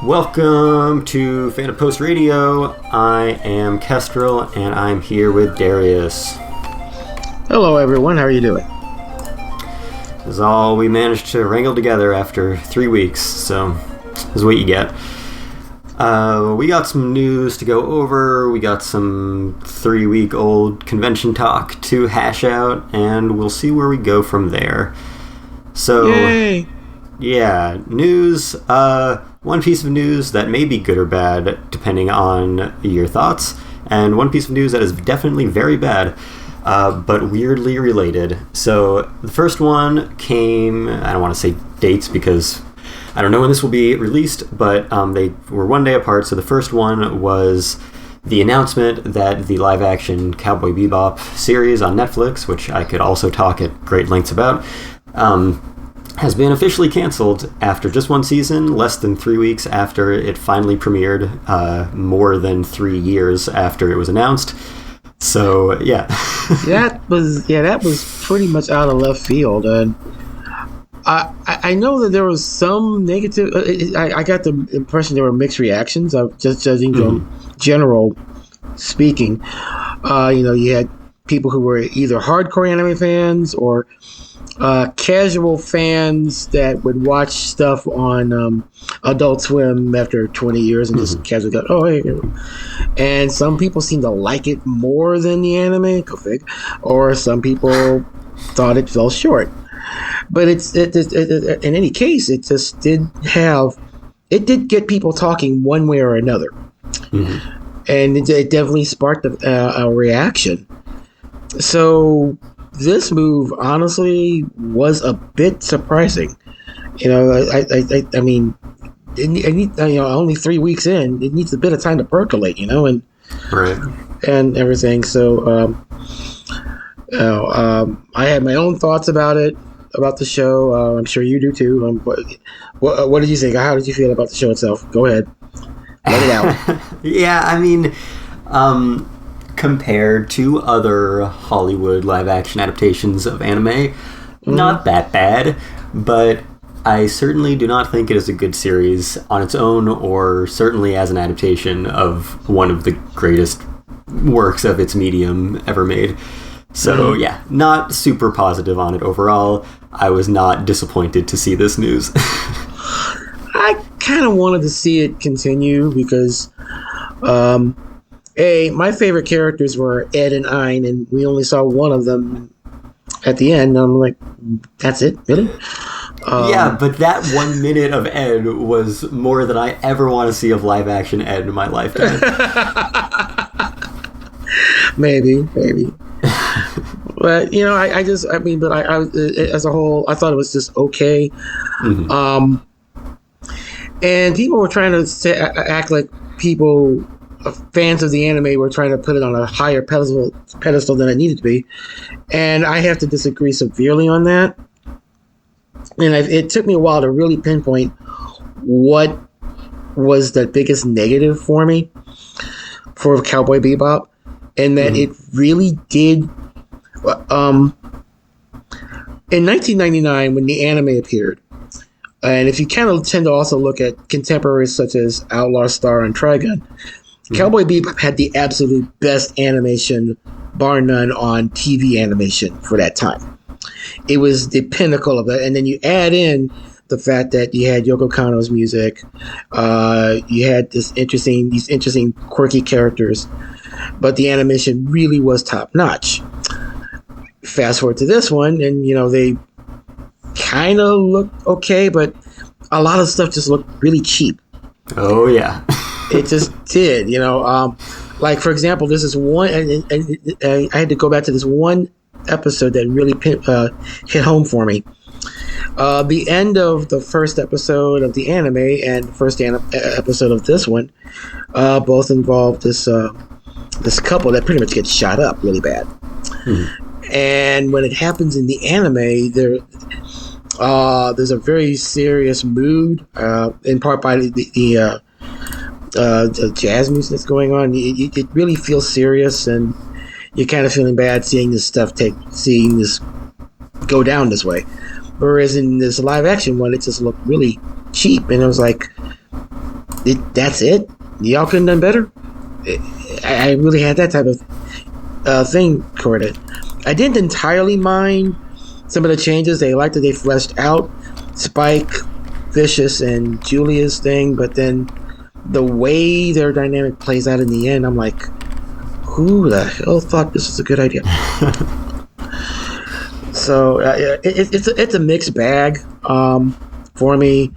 Welcome to Fandom Post Radio. I am Kestrel, and I'm here with Darius. Hello, everyone. How are you doing? This is all we managed to wrangle together after 3 weeks, so this is what you get. We got some news to go over. We got some 3-week-old convention talk to hash out, and we'll see where we go from there. So, yay! Yeah, news. One piece of news that may be good or bad, depending on your thoughts, and one piece of news that is definitely very bad, but weirdly related. So the first one came, I don't want to say dates because I don't know when this will be released, but they were one day apart. So the first one was the announcement that the live-action Cowboy Bebop series on Netflix, which I could also talk at great lengths about, has been officially canceled after just one season, less than 3 weeks after it finally premiered, more than 3 years after it was announced. So, yeah. that was pretty much out of left field. And I know that there was some negative. I got the impression there were mixed reactions. Just judging from general speaking. You had people who were either hardcore anime fans or casual fans that would watch stuff on Adult Swim after 20 years and just casually go, oh, hey. And some people seem to like it more than the anime, go fig, or some people thought it fell short. But in any case, it just did get people talking one way or another. And it definitely sparked a reaction. So this move, honestly, was a bit surprising. I mean, only 3 weeks in, it needs a bit of time to percolate, and right, and everything. So, I had my own thoughts about the show. I'm sure you do too. What did you think? How did you feel about the show itself? Go ahead, let it out. Yeah, I mean, compared to other Hollywood live-action adaptations of anime, not that bad, but I certainly do not think it is a good series on its own, or certainly as an adaptation of one of the greatest works of its medium ever made. So, yeah, not super positive on it overall. I was not disappointed to see this news. I kind of wanted to see it continue because my favorite characters were Ed and Ein, and we only saw one of them at the end. I'm like, that's it? Really? Yeah, but that 1 minute of Ed was more than I ever want to see of live-action Ed in my lifetime. Maybe. But, I as a whole, I thought it was just okay. And people were trying to act like people... fans of the anime were trying to put it on a higher pedestal than it needed to be, and I have to disagree severely on that. And it took me a while to really pinpoint what was the biggest negative for me for Cowboy Bebop, and that it really did. In 1999, when the anime appeared, and if you kind of tend to also look at contemporaries such as Outlaw Star and Trigun, Cowboy Bebop had the absolute best animation, bar none, on TV animation for that time. It was the pinnacle of that. And then you add in the fact that you had Yoko Kanno's music, you had these interesting quirky characters, but the animation really was top notch. Fast forward to this one, and they kind of look okay, but a lot of stuff just looked really cheap. Oh yeah. It just did, like, for example, this is one, and I had to go back to this one episode that really hit home for me. The end of the first episode of the anime and the first episode of this one both involved this couple that pretty much gets shot up really bad. And when it happens in the anime, there's a very serious mood, in part by the jazz music that's going on. It really feels serious, and you're kind of feeling bad seeing this go down this way. Whereas in this live action one, it just looked really cheap, and I was like, that's it? Y'all couldn't have done better? I really had that type of thing toward it. I didn't entirely mind some of the changes. They liked that they fleshed out Spike, Vicious, and Julia's thing, but then the way their dynamic plays out in the end, I'm like, who the hell thought this was a good idea? So it's a mixed bag for me.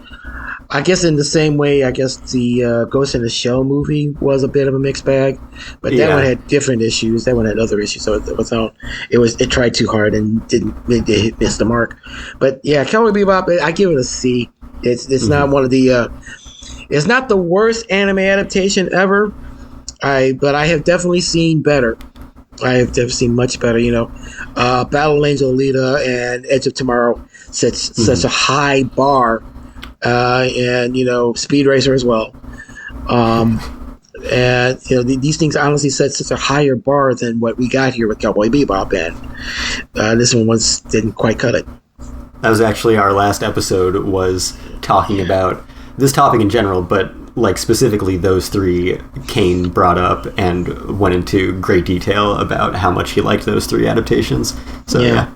I guess in the same way, I guess the Ghost in the Shell movie was a bit of a mixed bag, but that one had different issues. That one had other issues, so it tried too hard and it missed the mark. But yeah, Cowboy Bebop, I give it a C. It's not one of the it's not the worst anime adaptation ever. But I have definitely seen better. I have definitely seen much better. Battle Angel Alita and Edge of Tomorrow sets such a high bar. And Speed Racer as well, and these things honestly set such a higher bar than what we got here with Cowboy Bebop, and this one didn't quite cut it. That was actually our last episode, was talking about this topic in general, but like specifically those three Kane brought up and went into great detail about how much he liked those three adaptations. So yeah.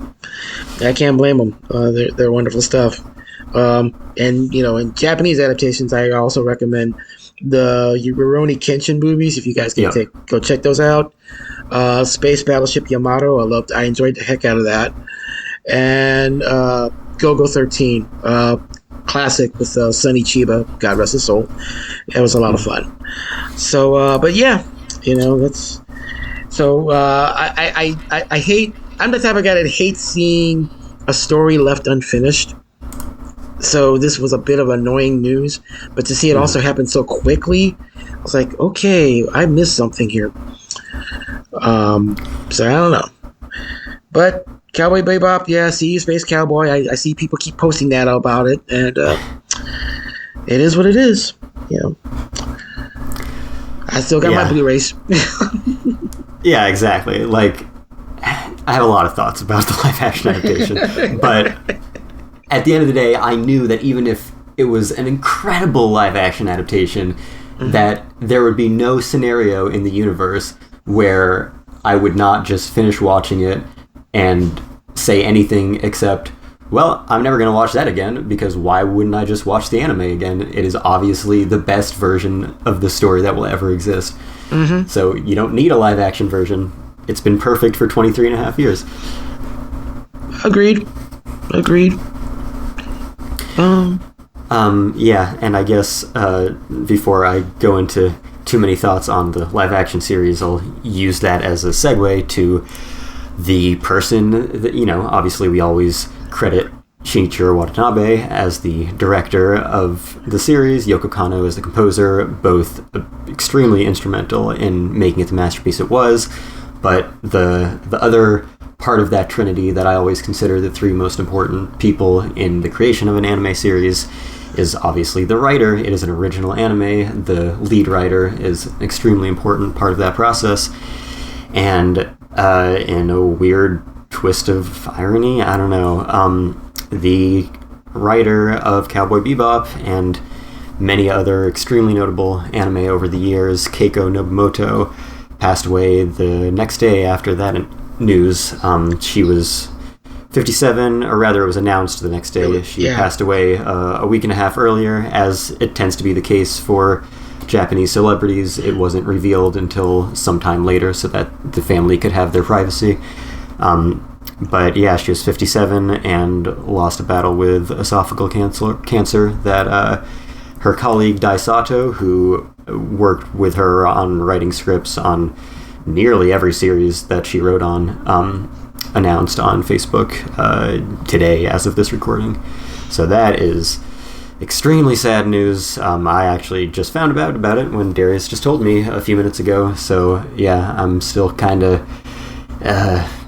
I can't blame them. They're wonderful stuff. And in Japanese adaptations, I also recommend the Rurouni Kenshin movies. If you guys can go check those out. Space Battleship Yamato, I enjoyed the heck out of that. And Go-Go 13, classic with Sonny Chiba, God rest his soul. It was a lot of fun. So, but yeah, that's. So I hate. I'm the type of guy that hates seeing a story left unfinished. So this was a bit of annoying news, but to see it also happen so quickly, I was like, okay, I missed something here. So I don't know. But Cowboy Bebop, see you, Space Cowboy. I see people keep posting that about it, and it is what it is. I still got my Blu-rays. Yeah, exactly. Like, I have a lot of thoughts about the live-action adaptation, but at the end of the day, I knew that even if it was an incredible live-action adaptation, that there would be no scenario in the universe where I would not just finish watching it and say anything except, well, I'm never going to watch that again, because why wouldn't I just watch the anime again? It is obviously the best version of the story that will ever exist. So you don't need a live-action version. It's been perfect for 23 and a half years. Agreed. Yeah, and I guess before I go into too many thoughts on the live-action series, I'll use that as a segue to the person that, obviously we always credit Shinichiro Watanabe as the director of the series, Yoko Kanno as the composer, both extremely instrumental in making it the masterpiece it was, but the other part of that trinity that I always consider the three most important people in the creation of an anime series is obviously the writer. It is an original anime. The lead writer is an extremely important part of that process. And in a weird twist of irony, I don't know, the writer of Cowboy Bebop and many other extremely notable anime over the years, Keiko Nobumoto, passed away the next day after that news. She was 57, or rather it was announced the next day. She passed away a week and a half earlier. As it tends to be the case for Japanese celebrities, it wasn't revealed until sometime later so that the family could have their privacy. But yeah, she was 57 and lost a battle with esophageal cancer that her colleague Dai Sato, who worked with her on writing scripts on nearly every series that she wrote on, announced on Facebook today as of this recording. So that is extremely sad news. I actually just found out about it when Darius just told me a few minutes ago. So yeah, I'm still kind of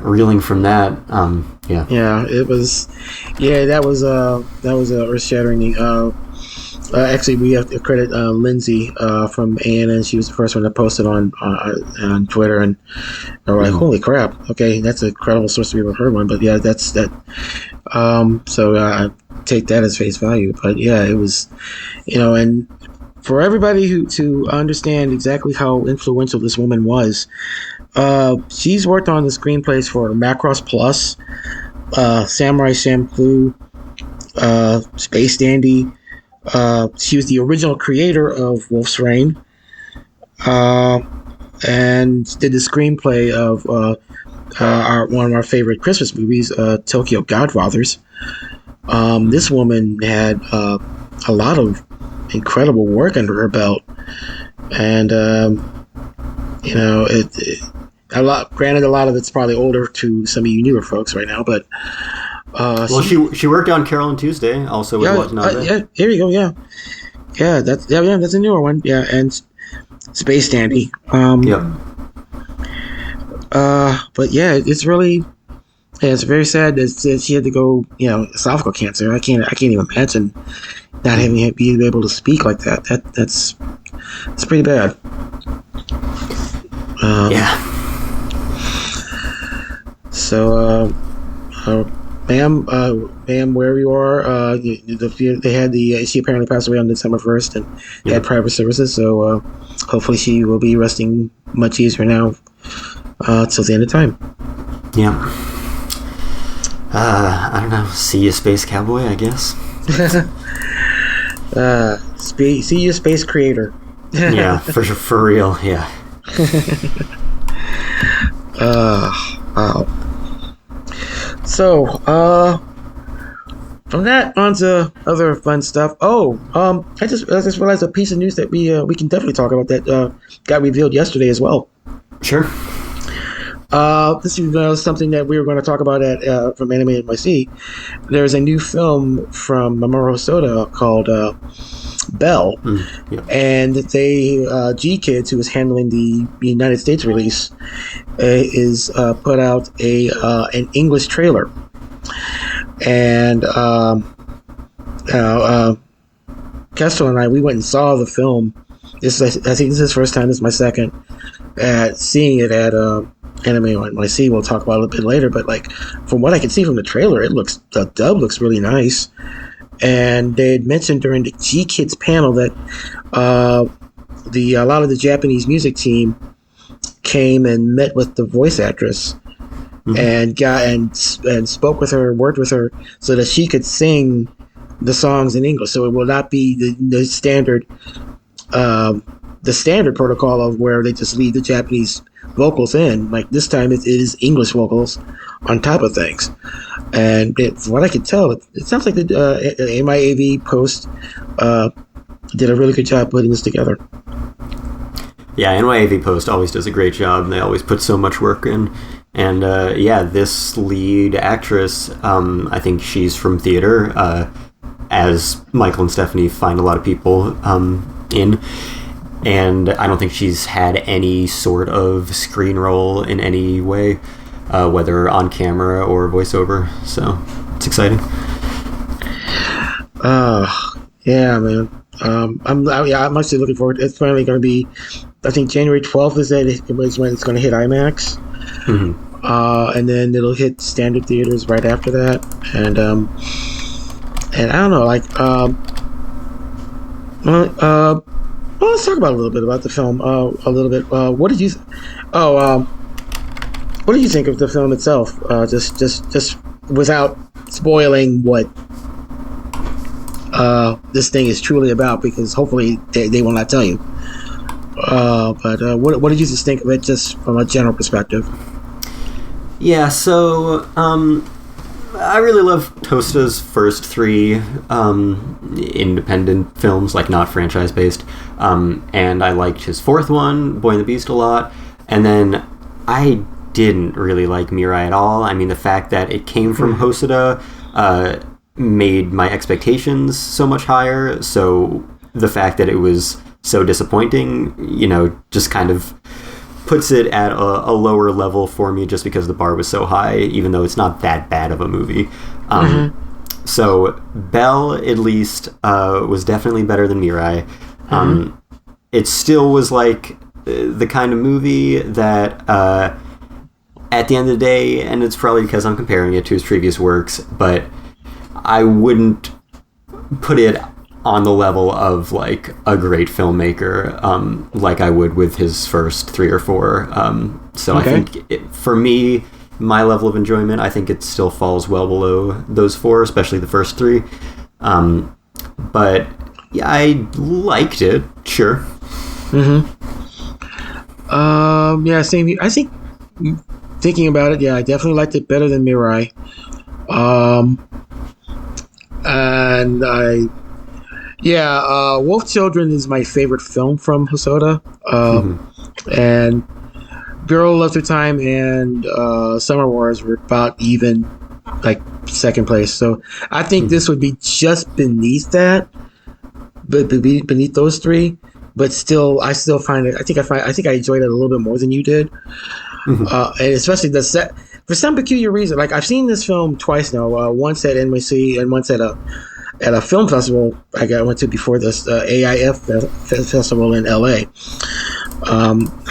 reeling from that. Yeah. Yeah, it was. Yeah, that was earth-shattering. Actually, we have to credit Lindsay from ANN. She was the first one that posted on Twitter, and we're like, "Holy crap! Okay, that's a credible source to be able to heard one." But yeah, that's that. So I take that as face value. But yeah, it was, and for everybody to understand exactly how influential this woman was, she's worked on the screenplays for Macross Plus, Samurai Champloo, Space Dandy. She was the original creator of Wolf's Rain, and did the screenplay of one of our favorite Christmas movies, Tokyo Godfathers. This woman had a lot of incredible work under her belt, and a lot. Granted, a lot of it's probably older to some of you newer folks right now, but. She worked on Carol and Tuesday also with Watanabe. Yeah, here you go. Yeah, that's a newer one. Yeah, and Space Dandy. Yep. But yeah, it's really, it's very sad that she had to go. Esophageal cancer. I can't even imagine not being able to speak like that. That's pretty bad. Yeah. So, ma'am, wherever you are, they had she apparently passed away on December 1st and had private services. So hopefully she will be resting much easier now till the end of time. Yeah. I don't know. See you, Space Cowboy, I guess. See you, Space Creator. Yeah, for real. Yeah. Wow. So, from that on to other fun stuff. I just realized a piece of news that we can definitely talk about that got revealed yesterday as well. Sure. This is something that we were going to talk about at from Anime NYC. There's a new film from Mamoru Hosoda called Bell, and they G Kids, who is handling the United States release, is put out an English trailer, and Kestrel and I, we went and saw the film. I think this is his first time. This is my second at seeing it at Anime NYC. We'll talk about it a little bit later, but like from what I can see from the trailer, the dub looks really nice. And they had mentioned during the G Kids panel that a lot of the Japanese music team came and met with the voice actress and spoke with her, worked with her, so that she could sing the songs in English. So it will not be the standard protocol of where they just leave the Japanese vocals in. Like this time, it is English vocals on top of things. And from what I can tell, it sounds like the MIAV Post did a really good job putting this together. Yeah, NYAV Post always does a great job, and they always put so much work in. And this lead actress, I think she's from theater, as Michael and Stephanie find a lot of people in. And I don't think she's had any sort of screen role in any way, whether on camera or voiceover. So it's exciting. Yeah, man. I'm actually looking forward. It's finally going to be, I think January 12th is when it's going to hit IMAX. And then it'll hit standard theaters right after that. And I don't know, like, well, let's talk about a little bit about the film. A little bit. What did you think of the film itself? Just without spoiling what this thing is truly about, because hopefully they will not tell you. But what did you just think of it, just from a general perspective? Yeah. So I really love Tosta's first three independent films, like not franchise based, and I liked his fourth one, Boy and the Beast, a lot. And then I didn't really like Mirai at all. I mean, the fact that it came from Hosoda made my expectations so much higher. So the fact that it was so disappointing, just kind of puts it at a lower level for me just because the bar was so high, even though it's not that bad of a movie. So Belle, at least, was definitely better than Mirai. It still was like the kind of movie that at the end of the day, and it's probably because I'm comparing it to his previous works, but I wouldn't put it on the level of like a great filmmaker like I would with his first 3 or 4. I think for me, my level of enjoyment, I think it still falls well below those 4, especially the first 3. But yeah, I liked it, sure. Yeah, same here. I think, thinking about it, yeah, I definitely liked it better than Mirai. And Wolf Children is my favorite film from Hosoda. And Girl Love Through Time and Summer Wars were about even, like second place. So I think this would be just beneath that, but beneath those 3. But still, I still find it. I think I enjoyed it a little bit more than you did, and especially the set. For some peculiar reason, like I've seen this film twice now. Once at NYC and once at a film festival I went to before this, AIF festival in LA.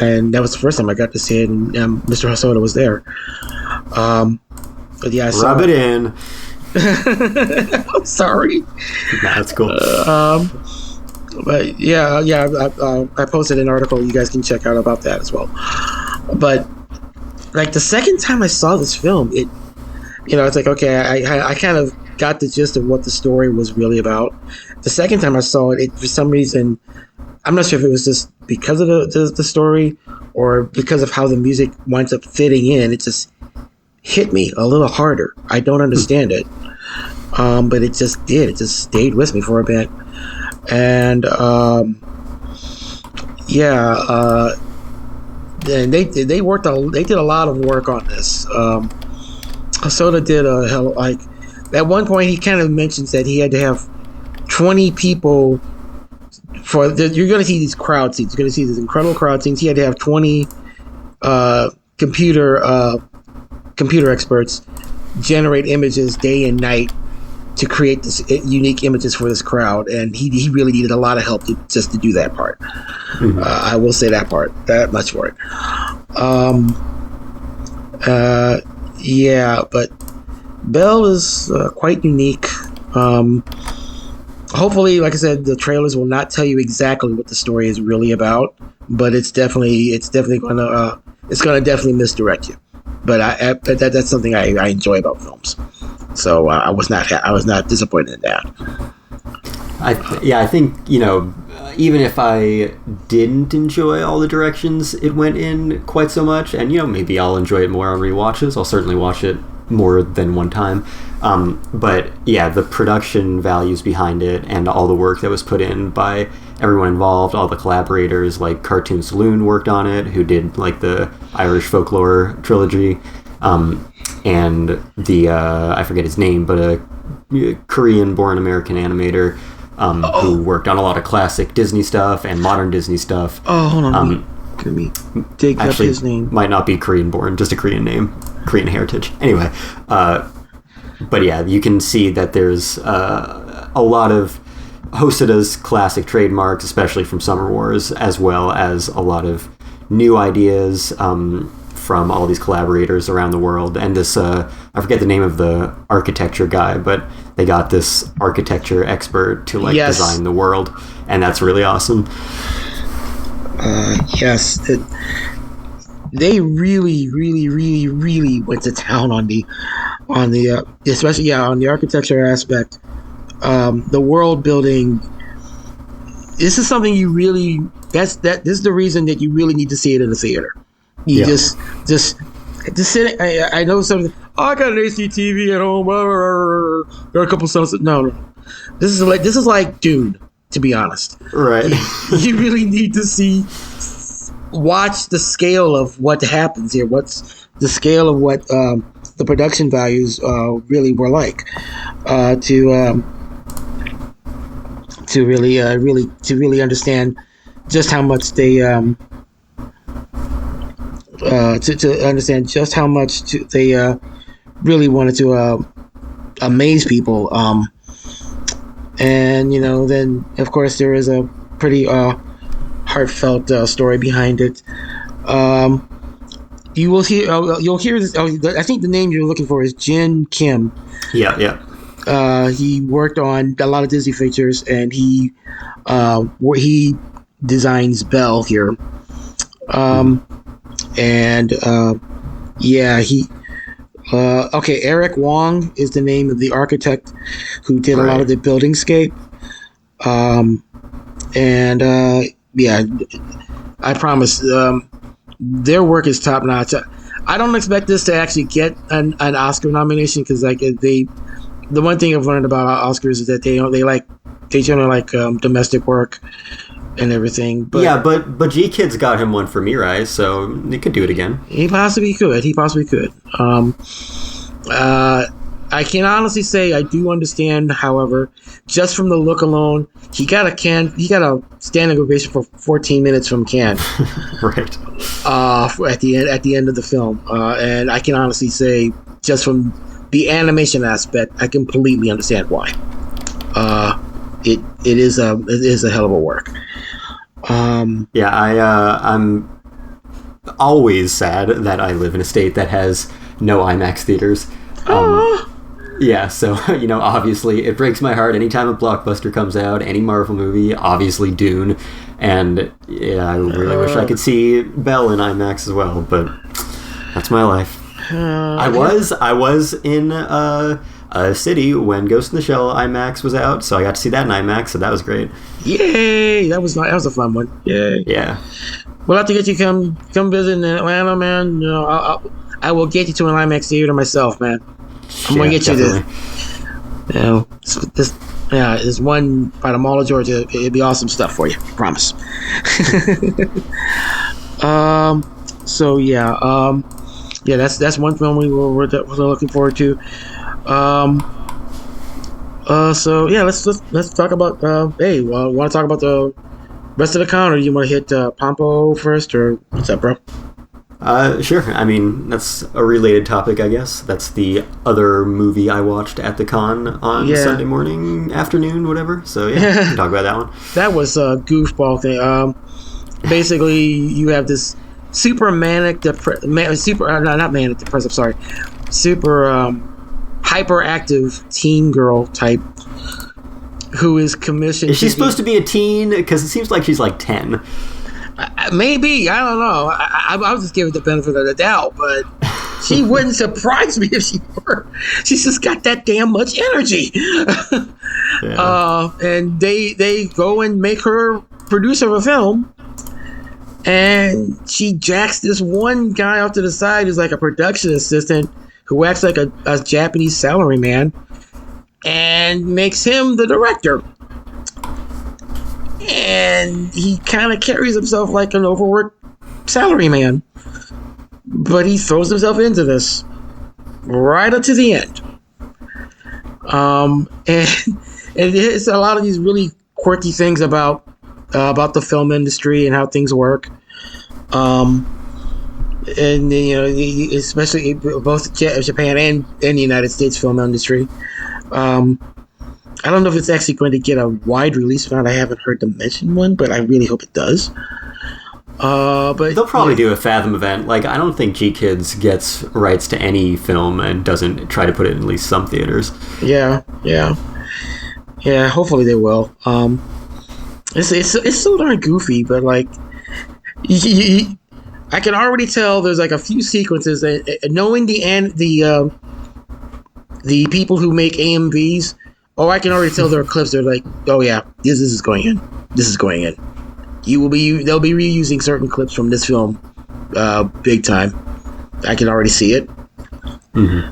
And that was the first time I got to see it, and Mr. Hosoda was there. But yeah, I saw Rub it in. I'm sorry. Nah, that's cool. But yeah, I posted an article you guys can check out about that as well. But like the second time I saw this film, it's like, okay, I kind of got the gist of what the story was really about. The second time I saw it, for some reason, I'm not sure if it was just because of the story or because of how the music winds up fitting in. It just hit me a little harder. I don't understand it, but it just did. It just stayed with me for a bit. And and they did a lot of work on this. Hosoda did at one point he kind of mentions that he had to have 20 people you're going to see these crowd scenes. You're going to see these incredible crowd scenes. He had to have 20 computer experts generate images day and night to create this unique images for this crowd, and he really needed a lot of help just to do that part. I will say that much for it. But Belle is quite unique. Hopefully, like I said, the trailers will not tell you exactly what the story is really about, but it's definitely going to definitely misdirect you. But that's something I enjoy about films. So I was not disappointed in that. I think, even if I didn't enjoy all the directions it went in quite so much, and maybe I'll enjoy it more on rewatches. I'll certainly watch it more than one time. But yeah, the production values behind it and all the work that was put in by everyone involved, all the collaborators, like Cartoon Saloon worked on it, who did like the Irish folklore trilogy. And the I forget his name, but a Korean-born American animator who worked on a lot of classic Disney stuff and modern Disney stuff. Oh, hold on. Let me dig up his name. Might not be Korean-born, just a Korean name, Korean heritage. Anyway, but yeah, you can see that there's a lot of Hosoda's classic trademarks, especially from Summer Wars, as well as a lot of new ideas from all these collaborators around the world. And this, I forget the name of the architecture guy, but they got this architecture expert to design the world, and that's really awesome. Yes, they really, really, really, really went to town on the especially on the architecture aspect, the world building. This is something you really. This is the reason that you really need to see it in the theater. You just sit. I know something. I got an ACTV at home. There are a couple songs. No. This is like Dune. To be honest, right? You really need to watch the scale of what happens here. What's the scale of what the production values really were like to really understand just how much they to understand just how much they really wanted to amaze people. And then of course there is a pretty heartfelt story behind it. You'll hear this. I think the name you're looking for is Jin Kim. Yeah. He worked on a lot of Disney features, and he designs Belle here. Eric Wong is the name of the architect who did a lot of the buildingscape. I promise their work is top notch. I don't expect this to actually get an Oscar nomination, because the one thing I've learned about Oscars is that they generally like domestic work and everything. But G Kids got him one for Mirai, so they could do it again. He possibly could. I can honestly say I do understand, however, just from the look alone, he got a standing ovation for 14 minutes from Cannes. Right. At the end of the film. And I can honestly say, just from the animation aspect, I completely understand why. It is a hell of a work. I'm always sad that I live in a state that has no IMAX theaters. Yeah, so, obviously it breaks my heart anytime a blockbuster comes out, any Marvel movie, obviously Dune, and I really wish I could see Belle in IMAX as well, but that's my life. I was in a city when Ghost in the Shell IMAX was out, so I got to see that in IMAX, so that was great. Yay! That was a fun one. Yay! Yeah. We'll have to get you come visit in Atlanta, man. I will get you to an IMAX theater myself, man. I'm gonna get you this. There's one by the Mall of Georgia. It'd be awesome stuff for you. I promise. That's one film we're looking forward to. Let's talk about. Want to talk about the rest of the con, or do you want to hit Pompo first, or what's up, bro? Sure. I mean, that's a related topic, I guess. That's the other movie I watched at the con on Sunday morning, afternoon, whatever. So, we can talk about that one. That was a goofball thing. Basically, you have this super hyperactive teen girl type who is commissioned. Is she supposed to be a teen? Because it seems like she's like 10. Maybe, I don't know. I was just giving the benefit of the doubt, but she wouldn't surprise me if she were. She's just got that damn much energy. And they go and make her producer of a film, and she jacks this one guy off to the side who's like a production assistant who acts like a Japanese salaryman, and makes him the director. And he kind of carries himself like an overworked salaryman. But he throws himself into this right up to the end. And it's a lot of these really quirky things about the film industry and how things work. Especially both Japan and the United States film industry. I don't know if it's actually going to get a wide release. But I haven't heard them mention one, but I really hope it does. But they'll probably do a Fathom event. Like, I don't think G Kids gets rights to any film and doesn't try to put it in at least some theaters. Yeah. Hopefully they will. It's so darn goofy, but like, I can already tell there's like a few sequences that, knowing the people who make AMVs. I can already tell there are clips that are like, oh yeah, this is going in. This is going in. They'll be reusing certain clips from this film, big time. I can already see it. Mm-hmm.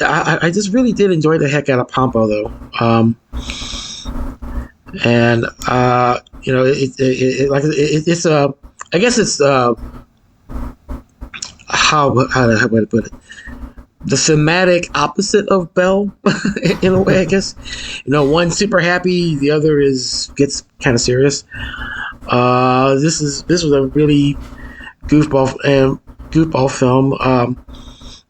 I just really did enjoy the heck out of Pompo though. How do I put it? the thematic opposite of Belle, in a way, I guess. One's super happy, the other gets kind of serious. This was a really goofball film.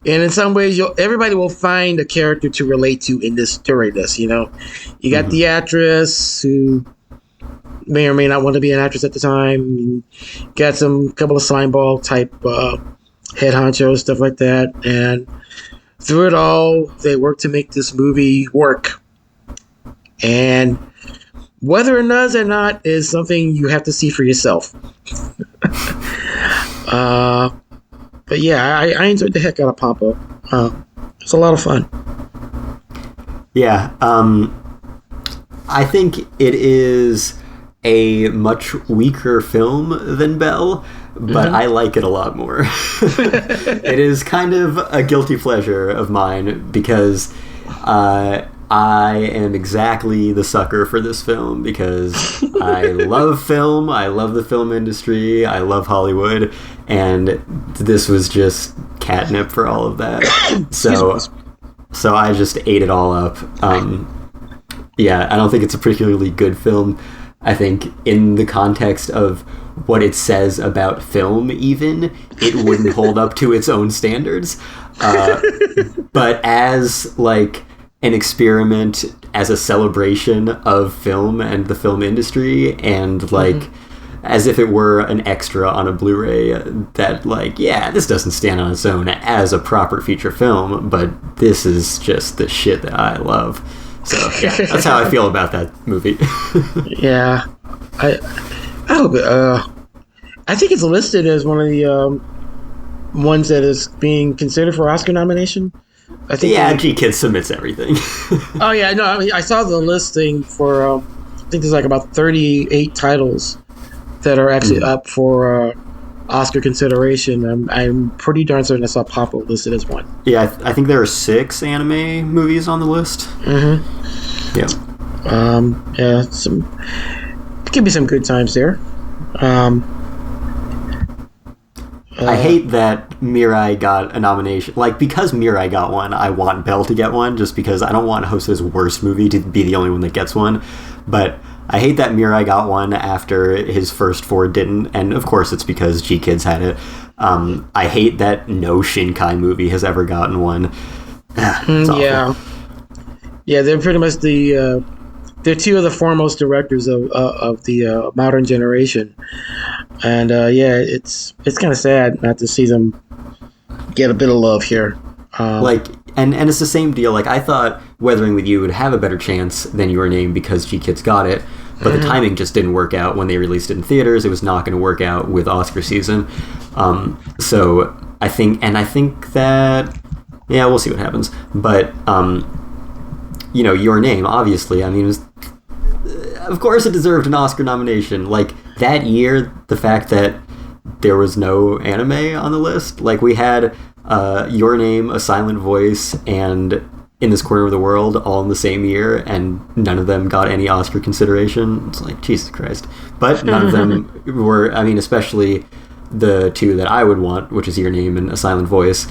And in some ways, everybody will find a character to relate to during this. You got the actress who may or may not want to be an actress at the time. You got couple of slimeball type head honchos, stuff like that, and through it all, they work to make this movie work. And whether it does or not is something you have to see for yourself. But yeah, I enjoyed the heck out of Pompo. It's a lot of fun. Yeah, I think it is a much weaker film than Belle, but I like it a lot more. It is kind of a guilty pleasure of mine because I am exactly the sucker for this film because I love film, I love the film industry, I love Hollywood, and this was just catnip for all of that. So I just ate it all up. Yeah, I don't think it's a particularly good film. I think in the context of what it says about film, even, it wouldn't hold up to its own standards. But as, like, an experiment, as a celebration of film and the film industry, and, like, as if it were an extra on a Blu-ray that, like, yeah, this doesn't stand on its own as a proper feature film, but this is just the shit that I love. So, yeah, that's how I feel about that movie. Yeah. I hope it, I think it's listed as one of the ones that is being considered for Oscar nomination. I think. Yeah, G-Kids submits everything. Oh, yeah, no, I mean, I saw the listing for, I think there's like about 38 titles that are actually up for Oscar consideration. I'm pretty darn certain I saw Pompo listed as one. Yeah, I think there are 6 anime movies on the list. Yeah. Yeah, give me some good times there. I hate that Mirai got a nomination. Like, because Mirai got one, I want Belle to get one, just because I don't want Hosoda's worst movie to be the only one that gets one. But I hate that Mirai got one after his first 4 didn't, and of course it's because G-Kids had it. I hate that no Shinkai movie has ever gotten one. It's awful. Yeah, they're pretty much they're 2 of the foremost directors of the modern generation, and it's kind of sad not to see them get a bit of love here. And it's the same deal. Like, I thought Weathering with You would have a better chance than Your Name because G-Kids got it, but the timing just didn't work out when they released it in theaters. It was not going to work out with Oscar season. So I think that, yeah, we'll see what happens. But Your Name, obviously, I mean, of course it deserved an Oscar nomination. Like, that year, the fact that there was no anime on the list, like, we had Your Name, A Silent Voice, and In This Corner of the World all in the same year, and none of them got any Oscar consideration. It's like, Jesus Christ. But none of them were, I mean, especially the 2 that I would want, which is Your Name and A Silent Voice.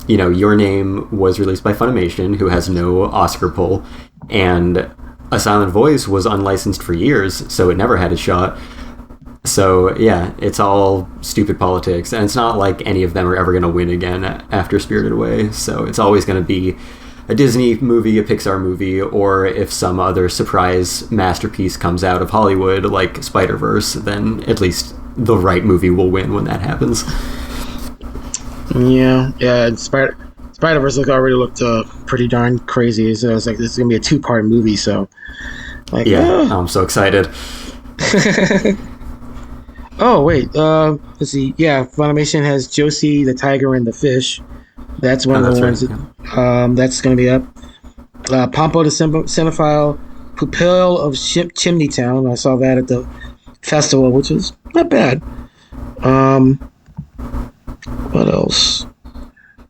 Your Name was released by Funimation, who has no Oscar pull, and A Silent Voice was unlicensed for years, so it never had a shot. So, yeah, it's all stupid politics, and it's not like any of them are ever going to win again after Spirited Away, so it's always going to be a Disney movie, a Pixar movie, or if some other surprise masterpiece comes out of Hollywood, like Spider-Verse, then at least the right movie will win when that happens. Yeah, Spider-Verse already looked pretty darn crazy, so it's like, this is going to be a 2-part movie, so... Like, yeah, I'm so excited. Oh, wait. Let's see. Yeah, Funimation has Josie, the Tiger, and the Fish. That's one of the ones that's going to be up. Pompo the Cinephile, Pupil of Chimney Town. I saw that at the festival, which was not bad. What else?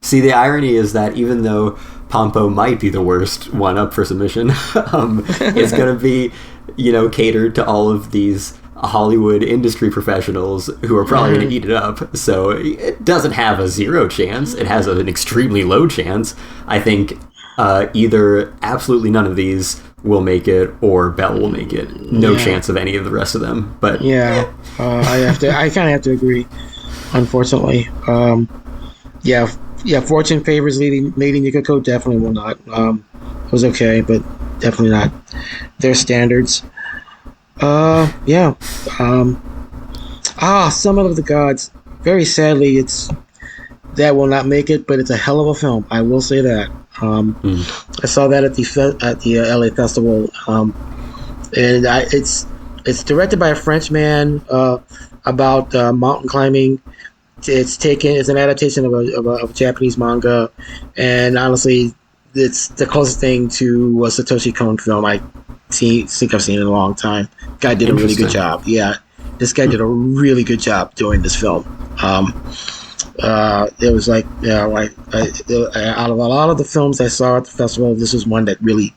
See, the irony is that even though Pompo might be the worst one up for submission, it's going to be, catered to all of these Hollywood industry professionals who are probably going to eat it up. So it doesn't have a 0 chance. It has an extremely low chance. I think either absolutely none of these will make it or Bell will make it. No chance of any of the rest of them. But I kind of have to agree, unfortunately. Fortune favors Lady Nikoko definitely will not. It was okay, but definitely not their standards. Summit of the Gods. Very sadly, that will not make it, but it's a hell of a film. I will say that. I saw that at the LA Festival, and it's directed by a French man about mountain climbing. It's an adaptation of a Japanese manga, and honestly, it's the closest thing to a Satoshi Kon film I think I've seen in a long time. Guy did a really good job. Yeah, this guy did a really good job doing this film. It was like, out of a lot of the films I saw at the festival, this was one that really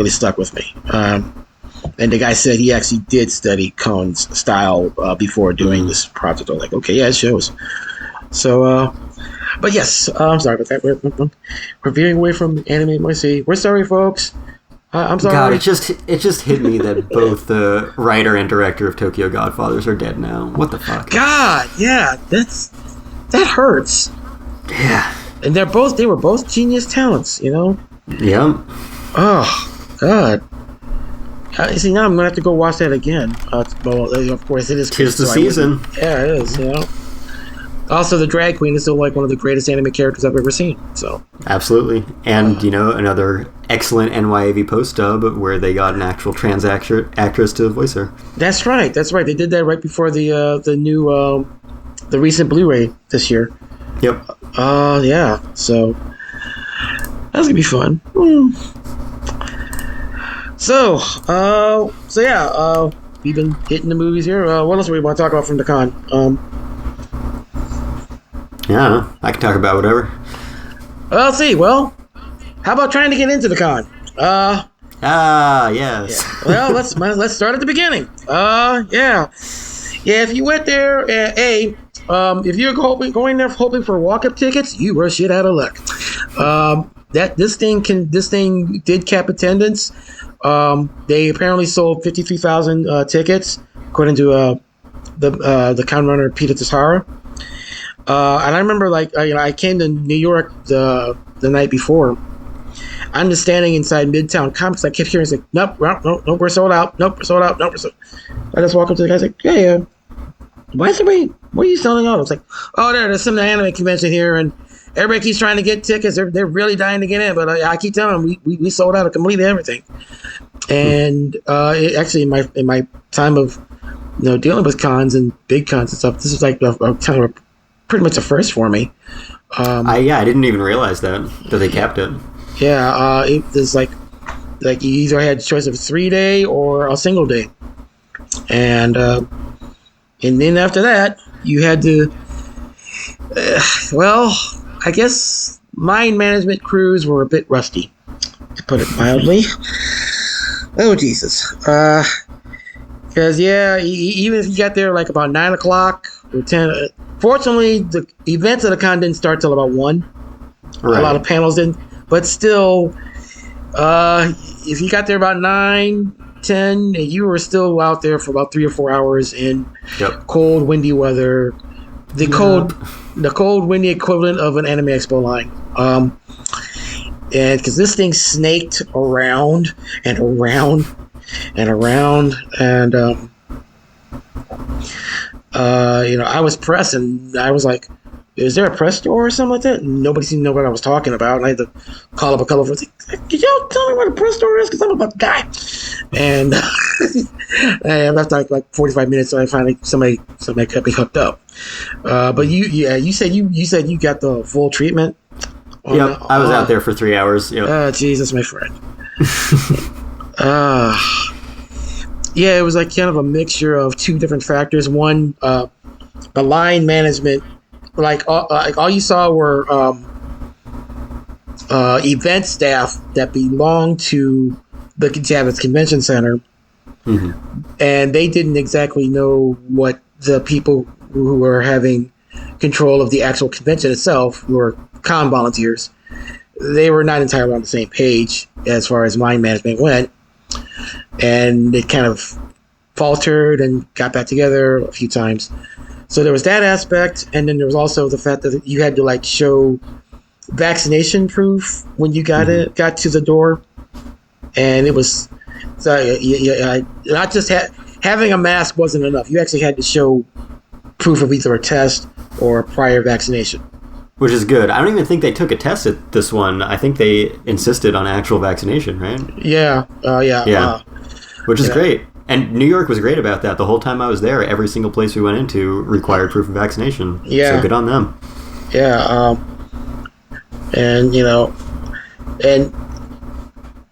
stuck with me. And the guy said he actually did study Cohn's style before doing this project. I was like, okay, yeah, it shows. So, but yes, I'm sorry about that. We're veering away from anime moisty. We're sorry, folks. I'm sorry. God, it just hit me that both the writer and director of Tokyo Godfathers are dead now. What the fuck? God, yeah, that hurts. Yeah. And they were both genius talents, you know? Yeah. Oh, God. See, now I'm going to have to go watch that again. Well, of course, it is. 'Tis the season. Yeah, it is, you know? Also, the drag queen is still like one of the greatest anime characters I've ever seen. So absolutely, and another excellent NYAV post dub where they got an actual trans actress to voice her. That's right. They did that right before the new the recent Blu-ray this year. Yep. Yeah. So that's gonna be fun. So yeah. We've been hitting the movies here. What else do we want to talk about from the con? Yeah, I can talk about whatever. Let's see. Well, how about trying to get into the con? Yes. Yeah. Well, let's start at the beginning. Yeah. If you went there, if you're going there hoping for walk-up tickets, you were shit out of luck. This thing did cap attendance. They apparently sold 53,000 tickets, according to the con runner Peter Tessara. And I remember, I came to New York the night before. I'm just standing inside Midtown Comics. I kept hearing, like, nope, we're sold out. Nope, we're sold out. Nope, we're sold out. I just walk up to the guy, like, yeah. Why are you selling out? I was like, oh, there's some anime convention here, and everybody keeps trying to get tickets. They're really dying to get in, but I keep telling them we sold out of completely everything. And actually, in my time of dealing with cons and big cons and stuff, this is like a kind of pretty much a first for me. I didn't even realize that they capped it. Yeah, it was like you either had a choice of a 3-day or a single day, and then after that you had to. I guess mind management crews were a bit rusty, to put it mildly. Oh Jesus! Because even if you got there like about 9 o'clock or 10. Fortunately, the events of the con didn't start till about 1. Right. A lot of panels didn't. But still, if you got there about 9, 10, you were still out there for about 3 or 4 hours in cold, windy weather. The cold, windy equivalent of an Anime Expo line. And because this thing snaked around and around and around, and I was pressed, and I was like, is there a press store or something like that? And nobody seemed to know what I was talking about. And I had to call up a couple of friends. Like, could y'all tell me what a press store is? Because I'm about to die. And after like 45 minutes, so I finally somebody got me hooked up. But you said you got the full treatment. Yep, I was out there for 3 hours. Yep. Jesus, my friend. Yeah, it was like kind of a mixture of 2 different factors. One, the line management. Like all you saw were event staff that belonged to the Javits Convention Center, and they didn't exactly know what the people who were having control of the actual convention itself, who were con volunteers, they were not entirely on the same page as far as line management went, and it kind of faltered and got back together a few times. So there was that aspect, and then there was also the fact that you had to like show vaccination proof when you got to the door, and it was not just having a mask wasn't enough. You actually had to show proof of either a test or a prior vaccination. Which is good. I don't even think they took a test at this one. I think they insisted on actual vaccination, right? Yeah. Which is great. And New York was great about that. The whole time I was there, every single place we went into required proof of vaccination. Yeah. So good on them. Yeah. And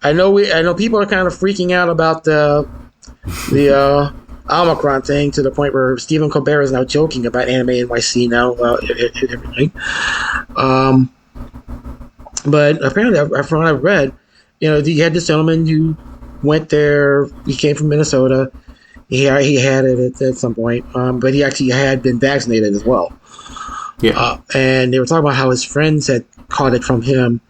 I know people are kind of freaking out about the Omicron thing, to the point where Stephen Colbert is now joking about Anime NYC now, everything. But apparently, from what I've read, you had this gentleman who went there. He came from Minnesota. He had it at some point, but he actually had been vaccinated as well. Yeah. And they were talking about how his friends had caught it from him.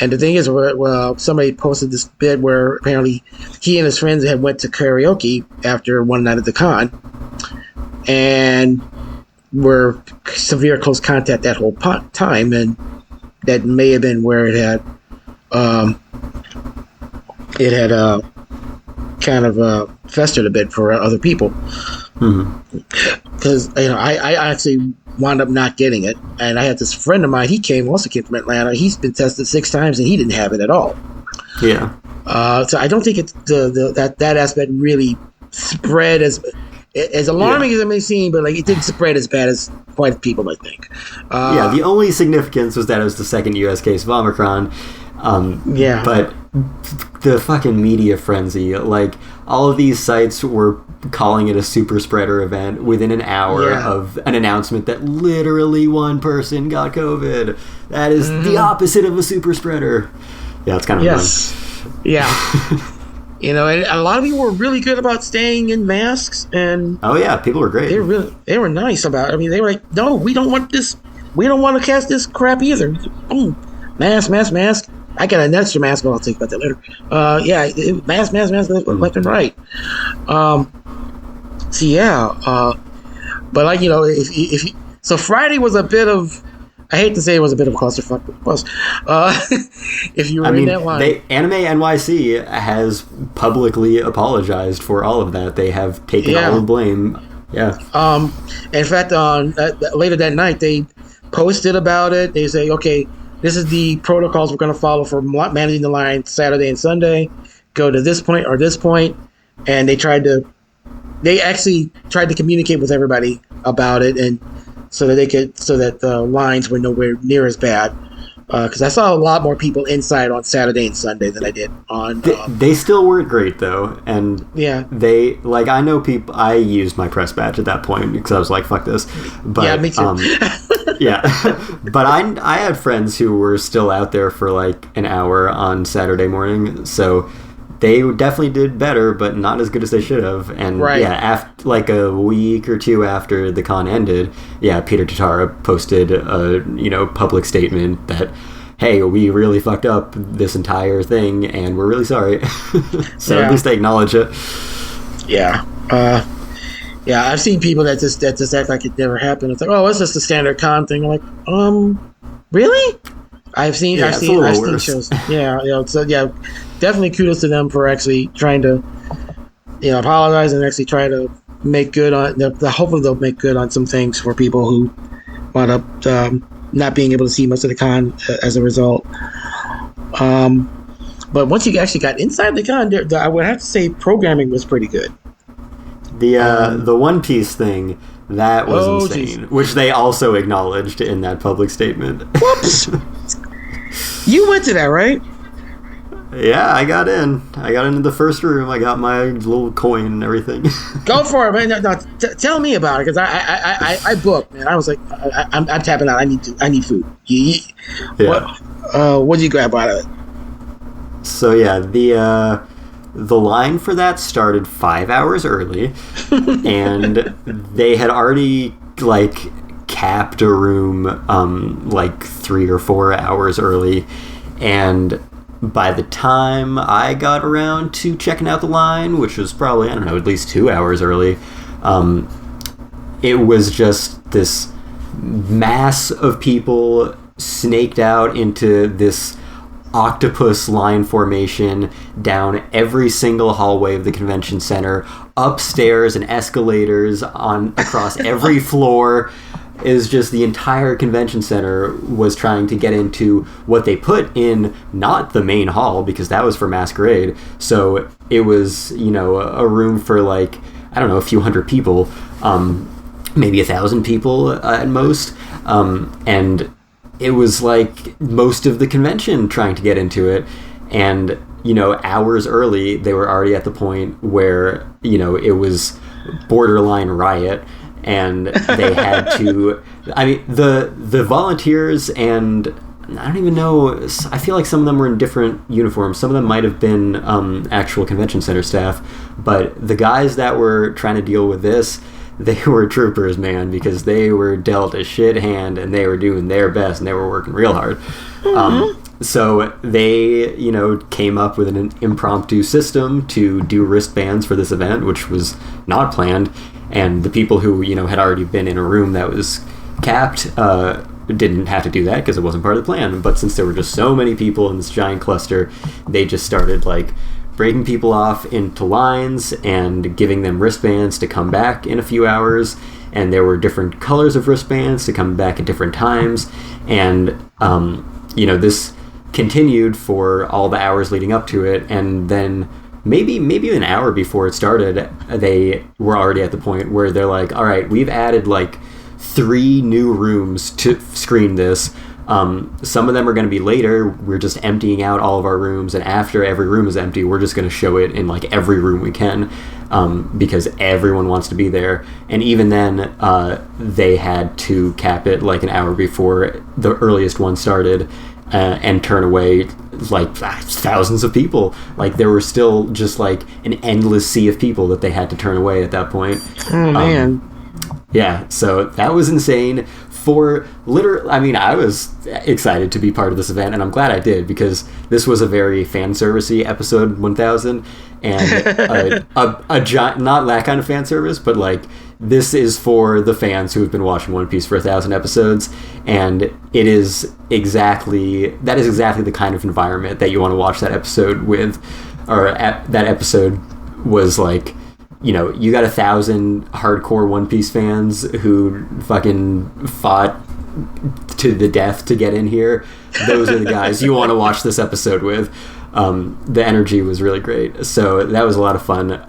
And the thing is, well, somebody posted this bit where apparently he and his friends had went to karaoke after one night at the con, and were severe close contact that whole time, and that may have been where it had kind of festered a bit for other people. Because I actually wound up not getting it, and I had this friend of mine. He also came from Atlanta. He's been tested 6 times, and he didn't have it at all. Yeah. So I don't think it's that aspect really spread as alarming as it may seem, but like it didn't spread as bad as quite people might think. The only significance was that it was the second U.S. case of Omicron. But the fucking media frenzy, like all of these sites were calling it a super spreader event within an hour of an announcement that literally one person got COVID. That is the opposite of a super spreader. Yeah, it's kind of annoying. Yeah. And a lot of people were really good about staying in masks, and people were great. They were nice about it. I mean, they were like, no, we don't want this. We don't want to cast this crap either. Oh, mask. I got an extra mask, but I'll talk about that later. Mask, left and right. But like, if so Friday was a bit of, I hate to say it was a bit of a clusterfuck, but it was. If you were in that line. Anime NYC has publicly apologized for all of that. They have taken all the blame. Yeah. In fact, later that night, they posted about it. They say, okay, this is the protocols we're going to follow for managing the line Saturday and Sunday. Go to this point or this point. And they actually tried to communicate with everybody about it, and so that the lines were nowhere near as bad. Because I saw a lot more people inside on Saturday and Sunday than I did on. They still weren't great though, and they I know people. I used my press badge at that point because I was like, "Fuck this." But me too. But I had friends who were still out there for like an hour on Saturday morning, so they definitely did better, but not as good as they should have. And after like a week or two after the con ended, Peter Tatara posted a public statement that, hey, we really fucked up this entire thing, and we're really sorry. So at least they acknowledge it. I've seen people that just act like it never happened. It's like, oh, it's just a standard con thing. I'm like, really? I've seen shows. So definitely kudos to them for actually trying to, apologize and actually try to make good on. Hopefully they'll make good on some things for people who wound up not being able to see much of the con as a result. But once you actually got inside the con, I would have to say programming was pretty good. The One Piece thing, that was insane, which they also acknowledged in that public statement. Whoops! You went to that, right? Yeah, I got in. I got into the first room. I got my little coin and everything. Go for it, man. No, tell me about it, because I booked, man. I was like, I'm tapping out. I need food. What did you grab out of it? So the line for that started 5 hours early, and they had already, like, capped a room, like 3 or 4 hours early, and by the time I got around to checking out the line, which was probably, I don't know, at least 2 hours early, it was just this mass of people snaked out into this octopus line formation down every single hallway of the convention center, upstairs and escalators on across every floor. Is just the entire convention center was trying to get into what they put in not the main hall, because that was for Masquerade. So it was, you know, a room for, like, I don't know, a few hundred people, maybe 1,000 people at most. And it was like most of the convention trying to get into it. And, you know, hours early, they were already at the point where, you know, it was borderline riot. And they had to, I mean, the volunteers, and I don't even know, I feel like some of them were in different uniforms. Some of them might have been actual convention center staff. But the guys that were trying to deal with this, they were troopers, man, because they were dealt a shit hand and they were doing their best and they were working real hard. Mm-hmm. So they, you know, came up with an impromptu system to do wristbands for this event, which was not planned. And the people who, you know, had already been in a room that was capped didn't have to do that because it wasn't part of the plan. But since there were just so many people in this giant cluster, they just started, like, breaking people off into lines and giving them wristbands to come back in a few hours. And there were different colors of wristbands to come back at different times. And, you know, this continued for all the hours leading up to it. And then maybe an hour before it started, they were already at the point where they're like, all right, we've added, like, 3 new rooms to screen this. Some of them are going to be later. We're just emptying out all of our rooms, and after every room is empty, we're just going to show it in, like, every room we can, because everyone wants to be there. And even then, they had to cap it, like, an hour before the earliest one started, and turn away, like, thousands of people. Like, there were still just, like, an endless sea of people that they had to turn away at that point. Oh, man. Yeah, so that was insane. For literally, I mean, I was excited to be part of this event, and I'm glad I did, because this was a very fan servicey episode 1000, and a giant, not that kind of fan service, but, like, this is for the fans who have been watching One Piece for 1,000 episodes, and it is exactly the kind of environment that you want to watch that episode with, or that episode was like. You know, you got 1,000 hardcore One Piece fans who fucking fought to the death to get in here. Those are the guys you want to watch this episode with. The energy was really great. So that was a lot of fun.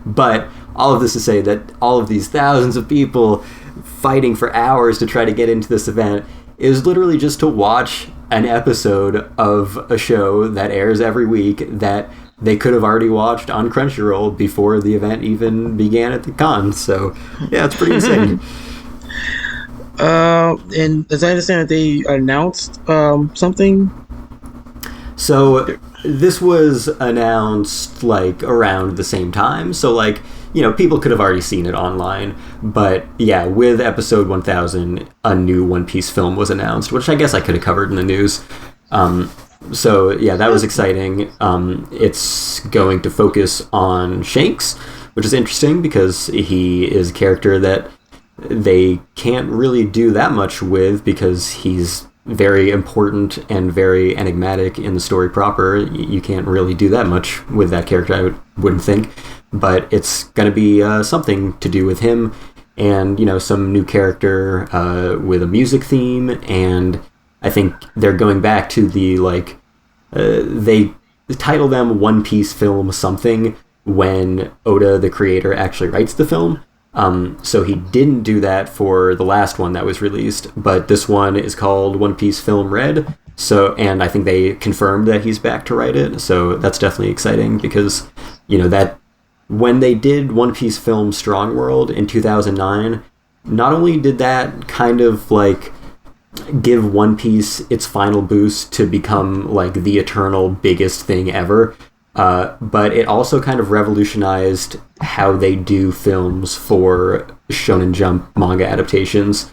But all of this to say that all of these thousands of people fighting for hours to try to get into this event is literally just to watch an episode of a show that airs every week that they could have already watched on Crunchyroll before the event even began at the con. So, yeah, it's pretty insane. And as I understand it, they announced something? So, this was announced, like, around the same time. So, like, you know, people could have already seen it online. But, yeah, with episode 1000, a new One Piece film was announced, which I guess I could have covered in the news. So, yeah, that was exciting. It's going to focus on Shanks, which is interesting because he is a character that they can't really do that much with because he's very important and very enigmatic in the story proper. You can't really do that much with that character, I wouldn't think. But it's going to be something to do with him and, you know, some new character with a music theme, and I think they're going back to the, like, they title them One Piece film something when Oda, the creator, actually writes the film. So he didn't do that for the last one that was released, but this one is called One Piece Film Red. So, and I think they confirmed that he's back to write it. So that's definitely exciting because, you know, that when they did One Piece Film Strong World in 2009, not only did that kind of, like, give One Piece its final boost to become, like, the eternal biggest thing ever, But it also kind of revolutionized how they do films for Shonen Jump manga adaptations,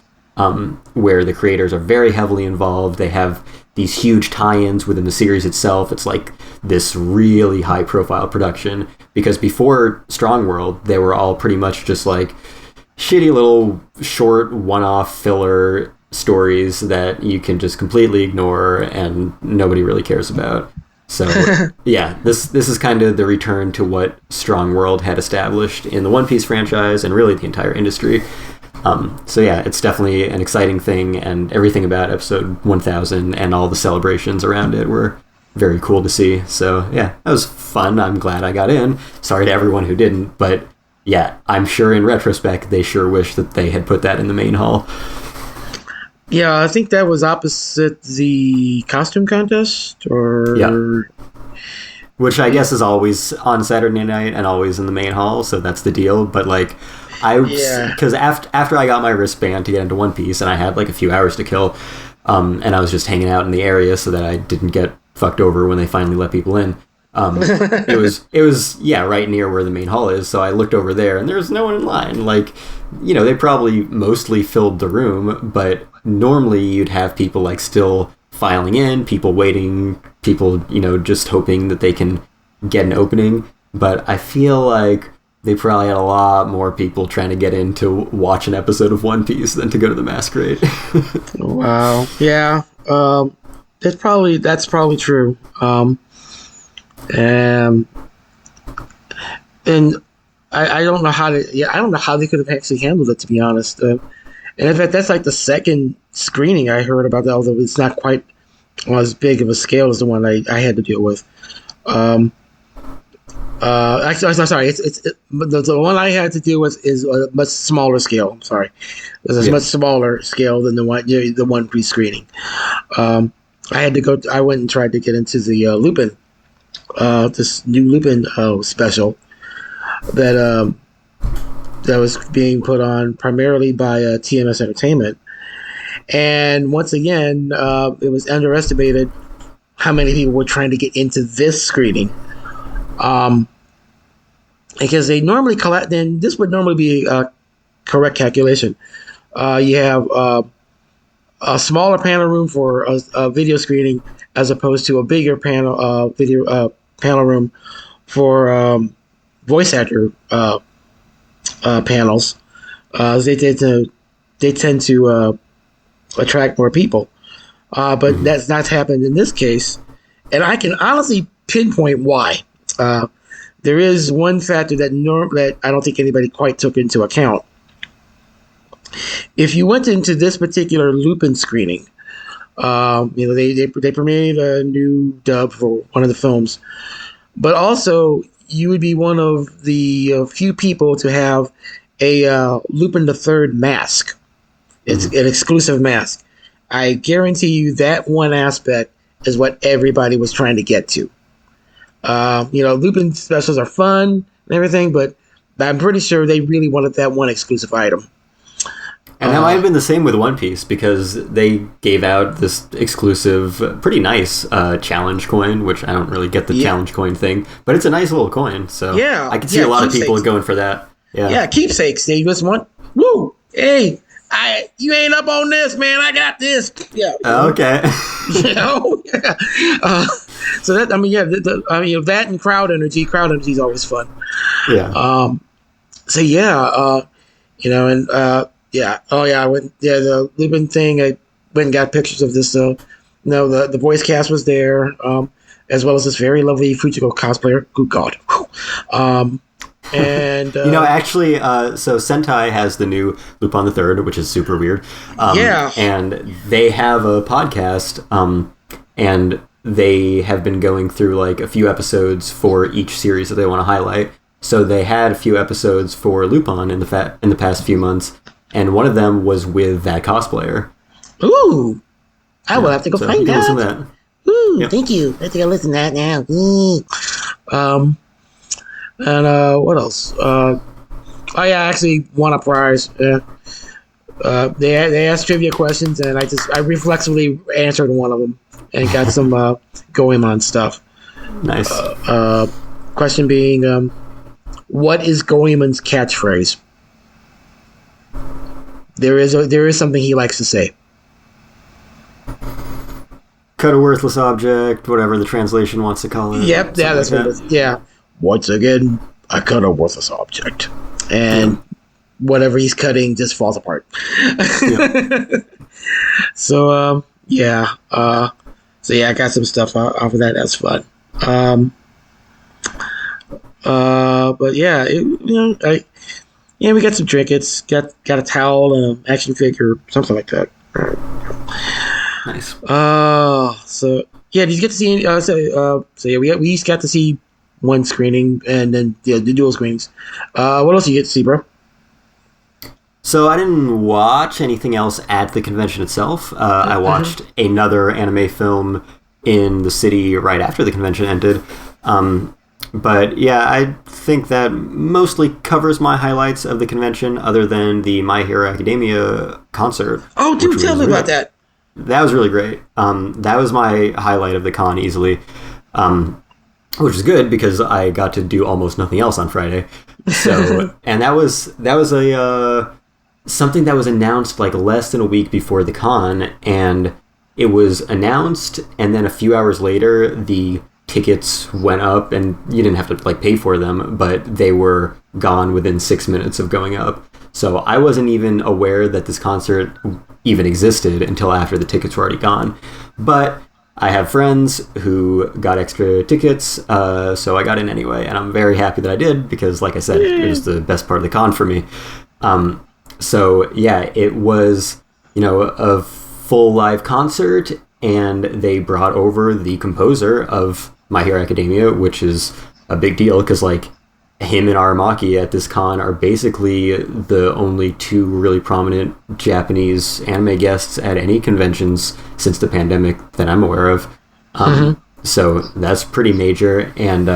where the creators are very heavily involved. They have these huge tie-ins within the series itself. It's like this really high-profile production, because before Strong World, they were all pretty much just like shitty little short one-off filler stories that you can just completely ignore and nobody really cares about. So yeah, this is kind of the return to what Strong World had established in the One Piece franchise and really the entire industry. So yeah, it's definitely an exciting thing, and everything about episode 1000 and all the celebrations around it were very cool to see. So yeah, that was fun. I'm glad I got in. Sorry to everyone who didn't, but yeah, I'm sure in retrospect they sure wish that they had put that in the main hall. Yeah, I think that was opposite the costume contest, or... Yeah. Which I guess is always on Saturday night and always in the main hall, so that's the deal. But like, because after I got my wristband to get into One Piece, and I had like a few hours to kill, and I was just hanging out in the area so that I didn't get fucked over when they finally let people in. It was right near where the main hall is, so I looked over there and there's no one in line. Like, you know, they probably mostly filled the room, but normally you'd have people like still filing in, people waiting, people, you know, just hoping that they can get an opening. But I feel like they probably had a lot more people trying to get in to watch an episode of One Piece than to go to the masquerade. Wow. Yeah. That's probably true. And I don't know how they could have actually handled it, to be honest. And in fact, that's like the second screening I heard about that, although it's not quite as big of a scale as the one I had to deal with. Actually, I'm sorry. The one I had to deal with is a much smaller scale. I'm sorry, it's a much smaller scale than the One Piece screening. I went and tried to get into the Lupin, this new Lupin special that was being put on primarily by TMS Entertainment. And once again, it was underestimated how many people were trying to get into this screening. Because they normally then this would normally be a correct calculation. You have a smaller panel room for a video screening, as opposed to a bigger panel room for voice actor panels. They tend to attract more people, but that's not happened in this case, and I can honestly pinpoint why. There is one factor that I don't think anybody quite took into account. If you went into this particular Lupin screening, they premiered a new dub for one of the films, but also you would be one of the few people to have a Lupin III mask. It's an exclusive mask. I guarantee you that one aspect is what everybody was trying to get to. Lupin specials are fun and everything, but I'm pretty sure they really wanted that one exclusive item. And that might have been the same with One Piece, because they gave out this exclusive, pretty nice challenge coin, which I don't really get the challenge coin thing, but it's a nice little coin. So I can see a lot of people going for that. Yeah, keepsakes. They just want, woo, hey, you ain't up on this, man. I got this. Yeah. Okay. So that, that and crowd energy. Crowd energy is always fun. Yeah. The Lupin thing. I went and got pictures of this. The voice cast was there, as well as this very lovely Fujiko cosplayer. Good God. And actually, so Sentai has the new Lupin the Third, which is super weird. And they have a podcast, and they have been going through like a few episodes for each series that they want to highlight. So they had a few episodes for Lupin in the past few months, and one of them was with that cosplayer. Ooh, I will have to go find that. Listen to that. Ooh, yep. Thank you. I think I'll listen to that now. And what else? I actually won a prize. They asked trivia questions, and I reflexively answered one of them and got some Goieman stuff. Nice. Question being, what is Goieman's catchphrase? There is something he likes to say. Cut a worthless object, whatever the translation wants to call it. Yep, yeah, that's what it is. Yeah. Once again, I cut a worthless object. And whatever he's cutting just falls apart. Yep. So, yeah. So, yeah, I got some stuff off of that. That's fun. But, yeah, we got some trinkets. Got a towel and an action figure, something like that. Nice. So yeah, did you get to see? So yeah, we each got to see one screening, and then the dual screenings. What else did you get to see, bro? So I didn't watch anything else at the convention itself. I watched another anime film in the city right after the convention ended. But yeah, I think that mostly covers my highlights of the convention, other than the My Hero Academia concert. Oh, dude, tell me about that. That was really great. That was my highlight of the con easily, which is good because I got to do almost nothing else on Friday. So, and that was a something that was announced like less than a week before the con, and it was announced, and then a few hours later the tickets went up, and you didn't have to like pay for them, but they were gone within 6 minutes of going up. So I wasn't even aware that this concert even existed until after the tickets were already gone. But I have friends who got extra tickets, so I got in anyway, and I'm very happy that I did because, like I said, it was the best part of the con for me. So yeah, it was, a full live concert, and they brought over the composer of My Hero Academia, which is a big deal because like him and Aramaki at this con are basically the only two really prominent Japanese anime guests at any conventions since the pandemic that I'm aware of. So that's pretty major. And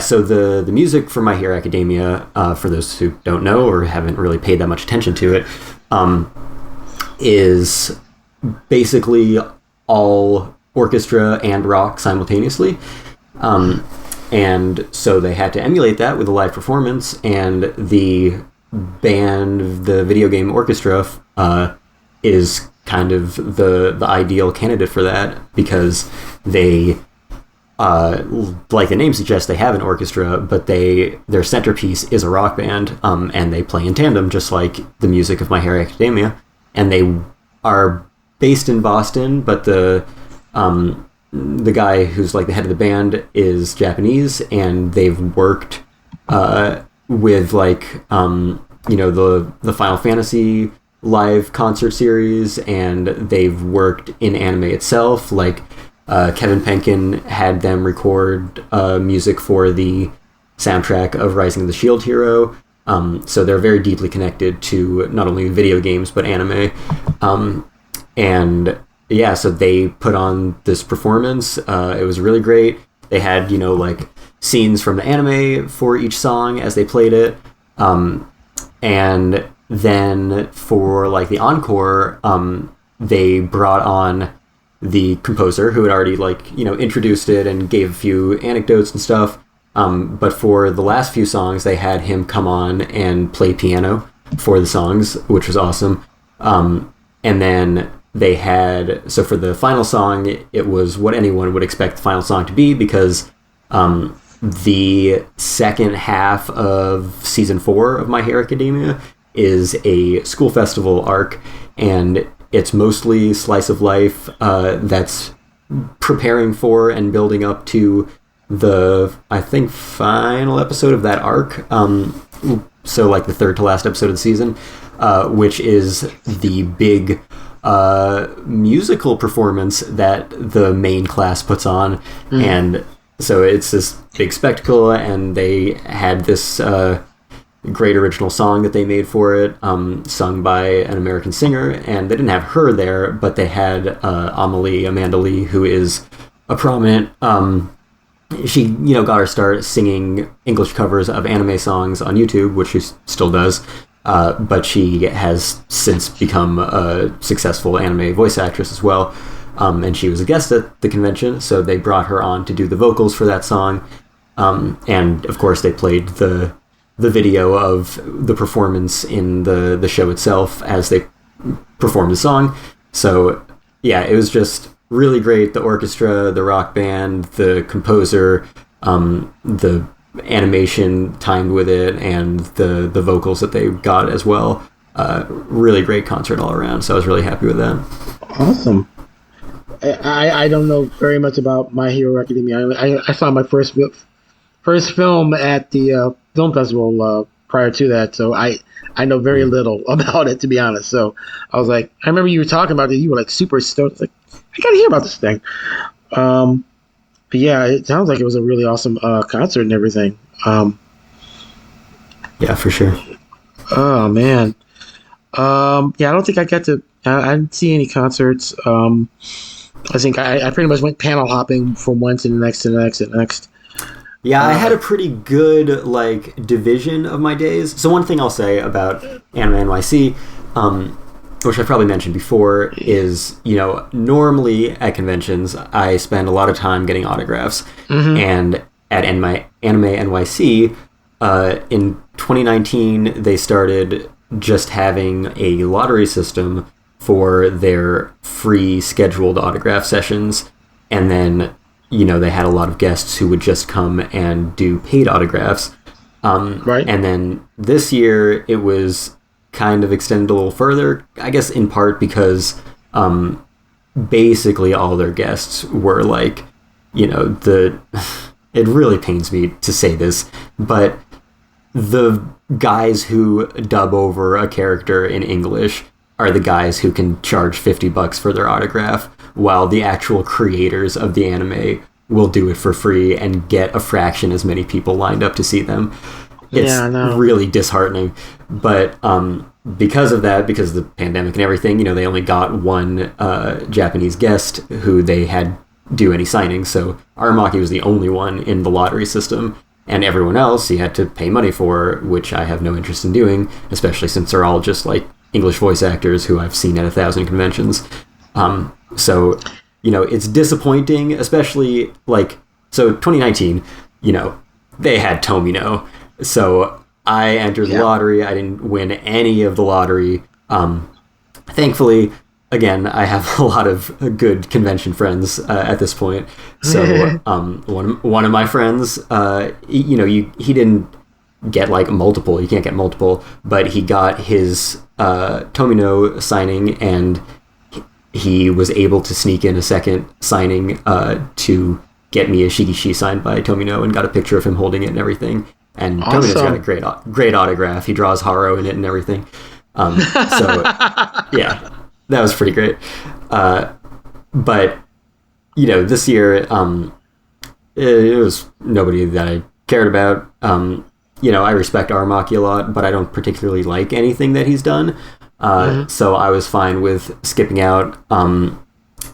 so the music for My Hero Academia, for those who don't know or haven't really paid that much attention to it, is basically all orchestra and rock simultaneously. And so they had to emulate that with a live performance, and the band, the video game orchestra, is kind of the ideal candidate for that because they, like the name suggests, they have an orchestra, but their centerpiece is a rock band, and they play in tandem just like the music of My Hero Academia, and they are based in Boston, but the guy who's like the head of the band is Japanese, and they've worked with like the Final Fantasy live concert series, and they've worked in anime itself. Like Kevin Penkin had them record music for the soundtrack of Rising of the Shield Hero. So they're very deeply connected to not only video games but anime. And yeah, so they put on this performance. It was really great. They had, like scenes from the anime for each song as they played it. And then for like the encore, they brought on the composer who had already introduced it and gave a few anecdotes and stuff. But for the last few songs, they had him come on and play piano for the songs, which was awesome. And then they had, so for the final song, it was what anyone would expect the final song to be, because the second half of season 4 of My Hero Academia is a school festival arc, and it's mostly slice of life that's preparing for and building up to the, I think, final episode of that arc. So like the third to last episode of the season, which is the big musical performance that the main class puts on. And so it's this big spectacle, and they had this great original song that they made for it, sung by an American singer, and they didn't have her there, but they had Amanda Lee, who is a prominent, she got her start singing English covers of anime songs on YouTube, which she still does, but she has since become a successful anime voice actress as well. and she was a guest at the convention, so they brought her on to do the vocals for that song. And of course, they played the video of the performance in the show itself as they performed the song. So yeah, it was just really great. The orchestra, the rock band, the composer, the animation timed with it, and the vocals that they got as well. Really great concert all around. So I was really happy with that. Awesome. I don't know very much about My Hero Academia. I saw my first film at the film festival prior to that, so I know very little about it, to be honest. So I was like, I remember you were talking about it. You were like super stoked. Like, I gotta hear about this thing. But yeah, it sounds like it was a really awesome concert and everything. Yeah, for sure. Oh man. Yeah, I don't think I got to. I didn't see any concerts. I think I pretty much went panel hopping from one to the next to the next to the next. Yeah, I had a pretty good division of my days. So one thing I'll say about Anime NYC, which I probably mentioned before, is normally at conventions I spend a lot of time getting autographs, and at Anime NYC, in 2019 they started just having a lottery system for their free scheduled autograph sessions, and then they had a lot of guests who would just come and do paid autographs. Right. And then this year it was kind of extended a little further, I guess in part because basically all their guests were it really pains me to say this, but the guys who dub over a character in English are the guys who can charge $50 for their autograph, while the actual creators of the anime will do it for free and get a fraction as many people lined up to see them. It's really disheartening. But because of that, because of the pandemic and everything, they only got one Japanese guest who they had do any signings. So Aramaki was the only one in the lottery system, and everyone else you had to pay money for, which I have no interest in doing, especially since they're all just English voice actors who I've seen at 1,000 conventions. So, it's disappointing, especially so 2019, they had Tomino. So I entered the lottery. I didn't win any of the lottery. Thankfully, again, I have a lot of good convention friends at this point. So one of my friends, he didn't get multiple. You can't get multiple, but he got his Tomino signing, and he was able to sneak in a second signing to get me a Shigishi signed by Tomino, and got a picture of him holding it and everything. And awesome. Tomino's got a great autograph. He draws Haro in it and everything. So yeah, that was pretty great. But this year it was nobody that I cared about. I respect Aramaki a lot, but I don't particularly like anything that he's done. So I was fine with skipping out.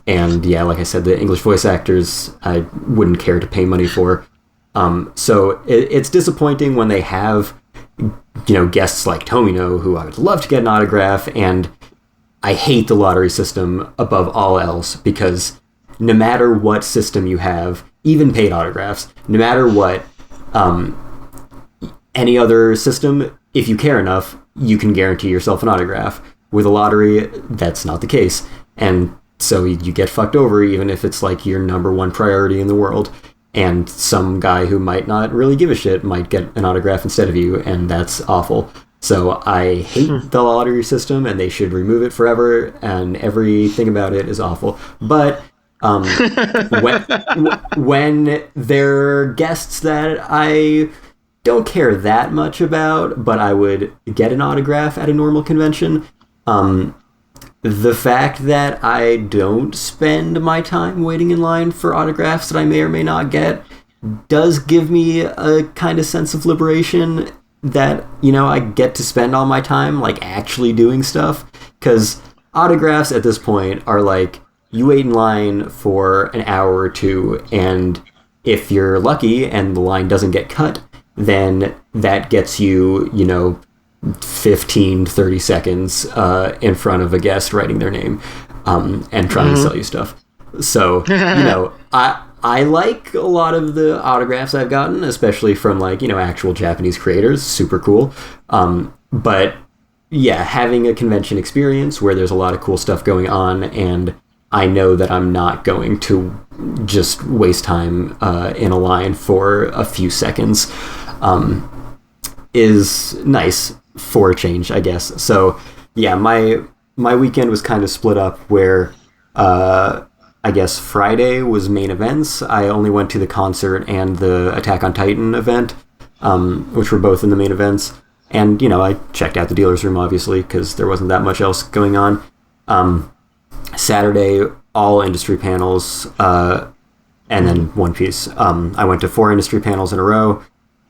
And yeah, like I said, the English voice actors I wouldn't care to pay money for. So it's disappointing when they have, guests like Tomino, who I would love to get an autograph, and I hate the lottery system above all else, because no matter what system you have, even paid autographs, no matter what, any other system, if you care enough, you can guarantee yourself an autograph. With a lottery, that's not the case. And so you get fucked over, even if it's your number one priority in the world. And some guy who might not really give a shit might get an autograph instead of you, and that's awful. So I hate the lottery system, and they should remove it forever, and everything about it is awful. But when they're guests that I don't care that much about, but I would get an autograph at a normal convention, the fact that I don't spend my time waiting in line for autographs that I may or may not get does give me a kind of sense of liberation that, I get to spend all my time, actually doing stuff. Because autographs at this point are you wait in line for an hour or two, and if you're lucky and the line doesn't get cut, then that gets you, 15, 30 seconds in front of a guest writing their name and trying to sell you stuff. So, I like a lot of the autographs I've gotten, especially from actual Japanese creators. Super cool. But yeah, having a convention experience where there's a lot of cool stuff going on, and I know that I'm not going to just waste time in a line for a few seconds, is nice for a change, I guess. So yeah, my weekend was kind of split up where I guess Friday was main events. I only went to the concert and the Attack on Titan event, which were both in the main events. And, I checked out the dealer's room, obviously, because there wasn't that much else going on. Saturday, all industry panels, and then One Piece. I went to 4 industry panels in a row,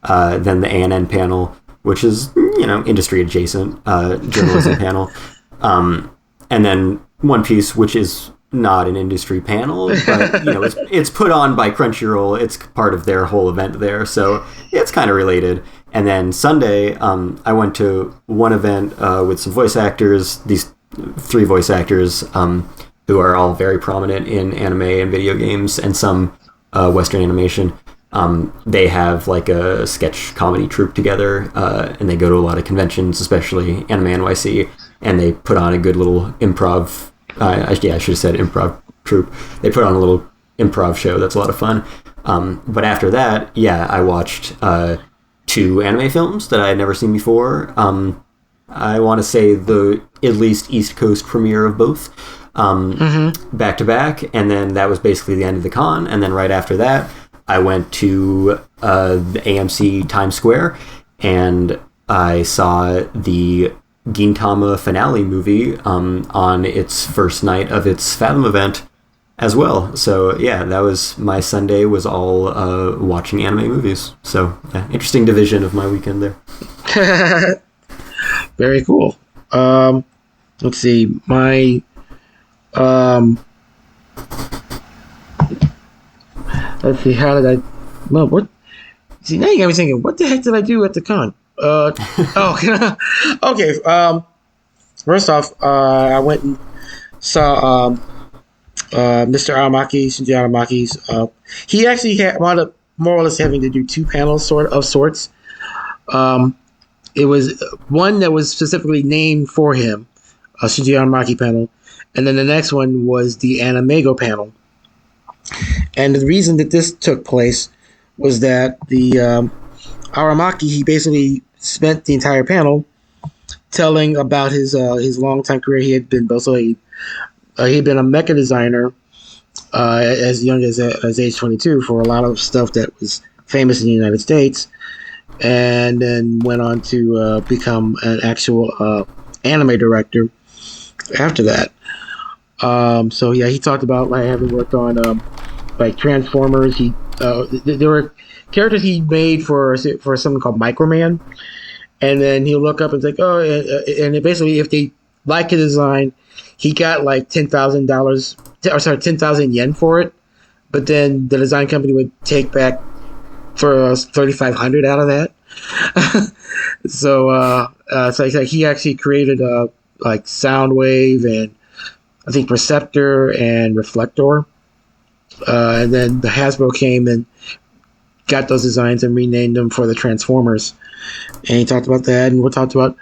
then the ANN panel, which is, industry-adjacent journalism panel, and then One Piece, which is not an industry panel, but it's put on by Crunchyroll. It's part of their whole event there, so it's kind of related. And then Sunday, I went to one event with some voice actors. These 3 voice actors who are all very prominent in anime and video games and some Western animation. They have like a sketch comedy troupe together, and they go to a lot of conventions, especially Anime NYC, and they put on a good little improv. I should have said improv troupe. They put on a little improv show that's a lot of fun. But after that, I watched 2 anime films that I had never seen before. I want to say the at least East Coast premiere of both, back to back, and then that was basically the end of the con. And then right after that, I went to the AMC Times Square, and I saw the Gintama finale movie on its first night of its Fandom event as well. So yeah, that was my Sunday, was all watching anime movies. So interesting division of my weekend there. Very cool. Let's see, my let's see, how did I? Well, what? See, now you got me thinking, what the heck did I do at the con? Okay. First off, I went and saw Mr. Aramaki, Shinji Aramaki's. He actually wound up more or less having to do 2 panels of sorts. It was one that was specifically named for him, a Shinji Aramaki panel, and then the next one was the Animego panel. And the reason that this took place was that the Aramaki, he basically spent the entire panel telling about his long-time career. He had been he had been a mecha designer as young as age 22 for a lot of stuff that was famous in the United States, and then went on to become an actual anime director after that. So yeah, he talked about having worked on like Transformers. There were characters he made for something called Microman, and then he'll look up and think, and basically if they like a design, he got like $10,000 yen for it, but then the design company would take back for 3,500 out of that. So it's like he actually created like Soundwave and I think Perceptor and Reflector, and then the Hasbro came and got those designs and renamed them for the Transformers. And he talked about that, and we talked about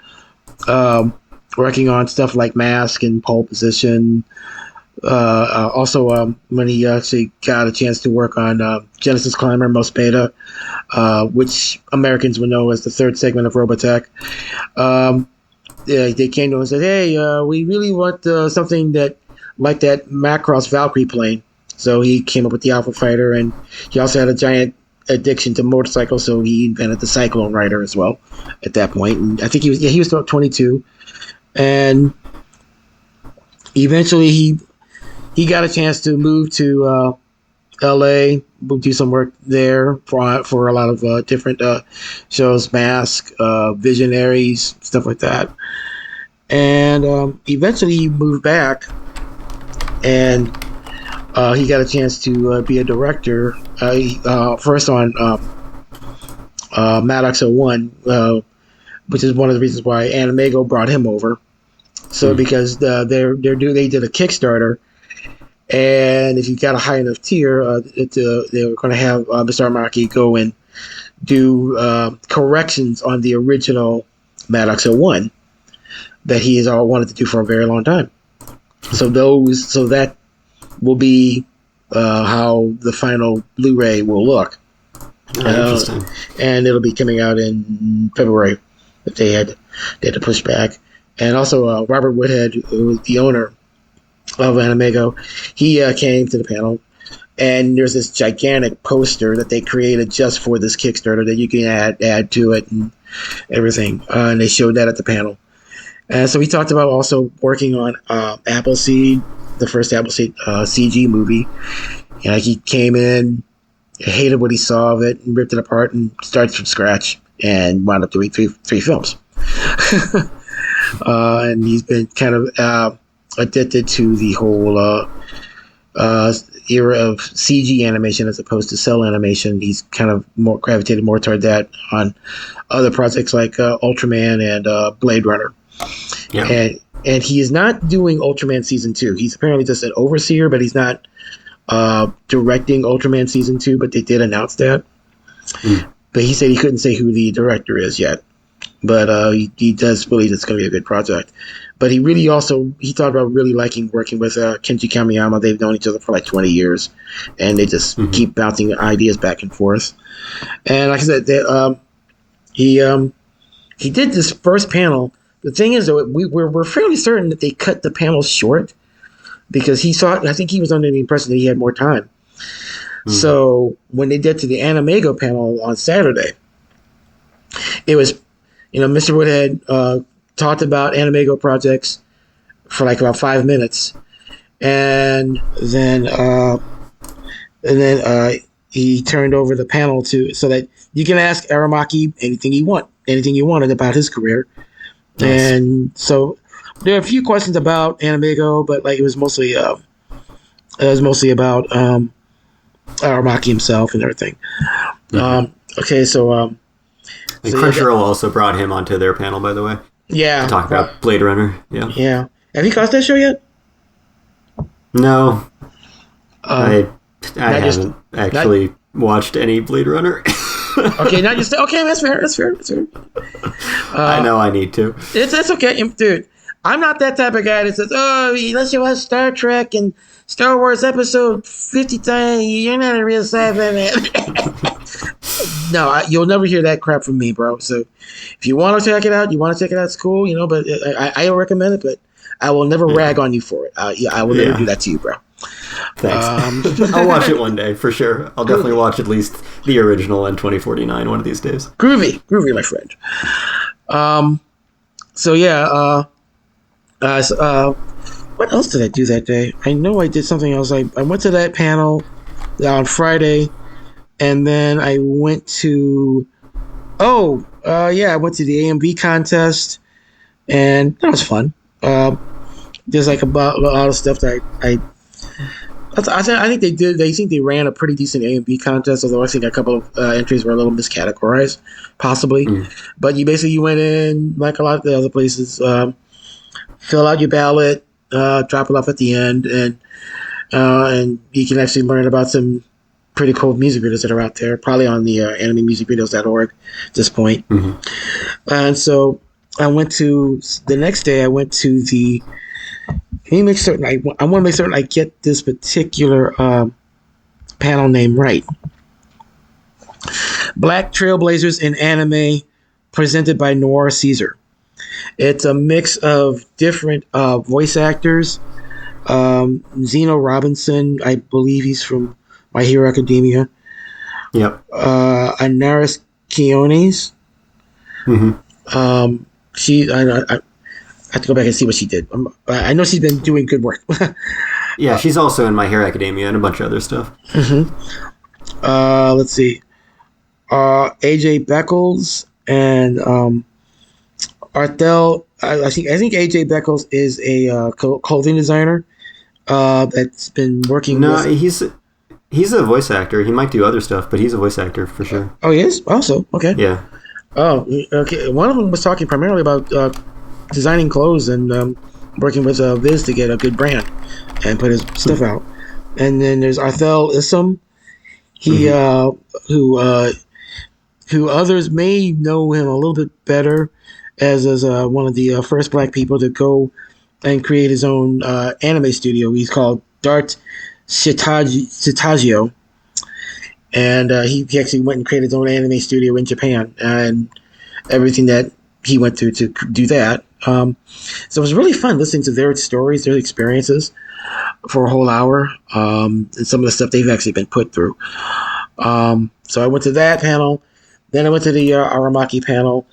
working on stuff like Mask and Pole Position. Also, when he actually got a chance to work on Genesis Climber Most Beta, which Americans would know as the 3rd segment of Robotech. They came to him and said, "Hey, we really want something that like that Macross Valkyrie plane." So he came up with the Alpha Fighter, and he also had a giant addiction to motorcycles, so he invented the Cyclone Rider as well at that point. And I think he was about 22, and eventually he got a chance to move to LA, do some work there for a lot of different shows, Mask, Visionaries, stuff like that. And eventually he moved back, and he got a chance to be a director, first on Maddox 01, which is one of the reasons why Animego brought him over. So because they did a Kickstarter, And if you got a high enough tier, they were going to have Mr. Aramaki go and do corrections on the original Maddox 01 that he has all wanted to do for a very long time. So that will be how the final Blu-ray will look. Interesting. And it'll be coming out in February that they had to push back. And also Robert Woodhead, who was the owner of Animego, he came to the panel, and there's this gigantic poster that they created just for this Kickstarter that you can add to it and everything. And they showed that at the panel. And so he talked about also working on Appleseed, the first Appleseed CG movie. He came in, hated what he saw of it, and ripped it apart and started from scratch and wound up doing three films. And he's been kind of addicted to the whole era of CG animation as opposed to cell animation. He's kind of more gravitated more toward that on other projects like Ultraman and Blade Runner. Yeah. And he is not doing Ultraman Season 2. He's apparently just an overseer, but he's not directing Ultraman Season 2, but they did announce that. But he said he couldn't say who the director is yet. But he does believe it's going to be a good project. But he talked about really liking working with Kenji Kamiyama. They've known each other for like 20 years, and they just keep bouncing ideas back and forth. And like I said, he did this first panel. The thing is, though, we're fairly certain that they cut the panel short because I think he was under the impression that he had more time. So when they did to the Animego panel on Saturday, it was, Mr. Woodhead talked about Animego projects for like about 5 minutes, and then he turned over the panel so that you can ask Aramaki anything you wanted about his career. Nice. And so there are a few questions about Animego, but like it was mostly about Aramaki himself and everything. Okay, so Crunchyroll also brought him onto their panel, by the way. Yeah, to talk about Blade Runner. Yeah. Have you caught that show yet? No, I haven't actually watched any Blade Runner. Okay, not just okay. That's fair. I know I need to. It's okay, dude. I'm not that type of guy that says, "Oh, unless you watch Star Trek and Star Wars Episode 50 times, you're not a real sci-fi man." No, you'll never hear that crap from me, bro. So if you want to check it out, it's cool, but I recommend it, but I will never rag on you for it. I will never do that to you, bro. Thanks. I'll watch it one day, for sure. I'll definitely watch at least the original and 2049 one of these days. Groovy, my friend. What else did I do that day? I know I did something else. I went to that panel on Friday, and then I went to I went to the Amv Contest, and that was fun. There's like a lot of stuff that I think they ran a pretty decent Amv contest, although I think a couple of entries were a little miscategorized, possibly. But you went in like a lot of the other places, fill out your ballot, drop it off at the end, and you can actually learn about some pretty cool music videos that are out there, probably on the animemusicvideos.org at this point. And so I went to the next day. I went to the. I want to make certain I get this particular panel name right. Black Trailblazers in Anime, presented by Noir Caesar. It's a mix of different voice actors. Zeno Robinson, I believe he's from My Hero Academia. Yep. Anaris Quiones. I have to go back and see what she did. I know she's been doing good work. Yeah, she's also in My Hero Academia and a bunch of other stuff. Let's see. AJ Beckles and Arthel. I think AJ Beckles is a clothing designer that's been working. No, he's a voice actor. He might do other stuff, but he's a voice actor for sure. Oh, he is? Also, okay. Yeah. Oh, okay. One of them was talking primarily about designing clothes and working with Viz to get a good brand and put his stuff out. And then there's Arthel Issam. He who others may know him a little bit better as one of the first black people to go and create his own anime studio. He's called Dart Citagio. And he actually went and created his own anime studio in Japan and everything that he went through to do that. So it was really fun listening to their stories, their experiences for a whole hour, and some of the stuff they've actually been put through. So I went to that panel. Then I went to the Aramaki panel,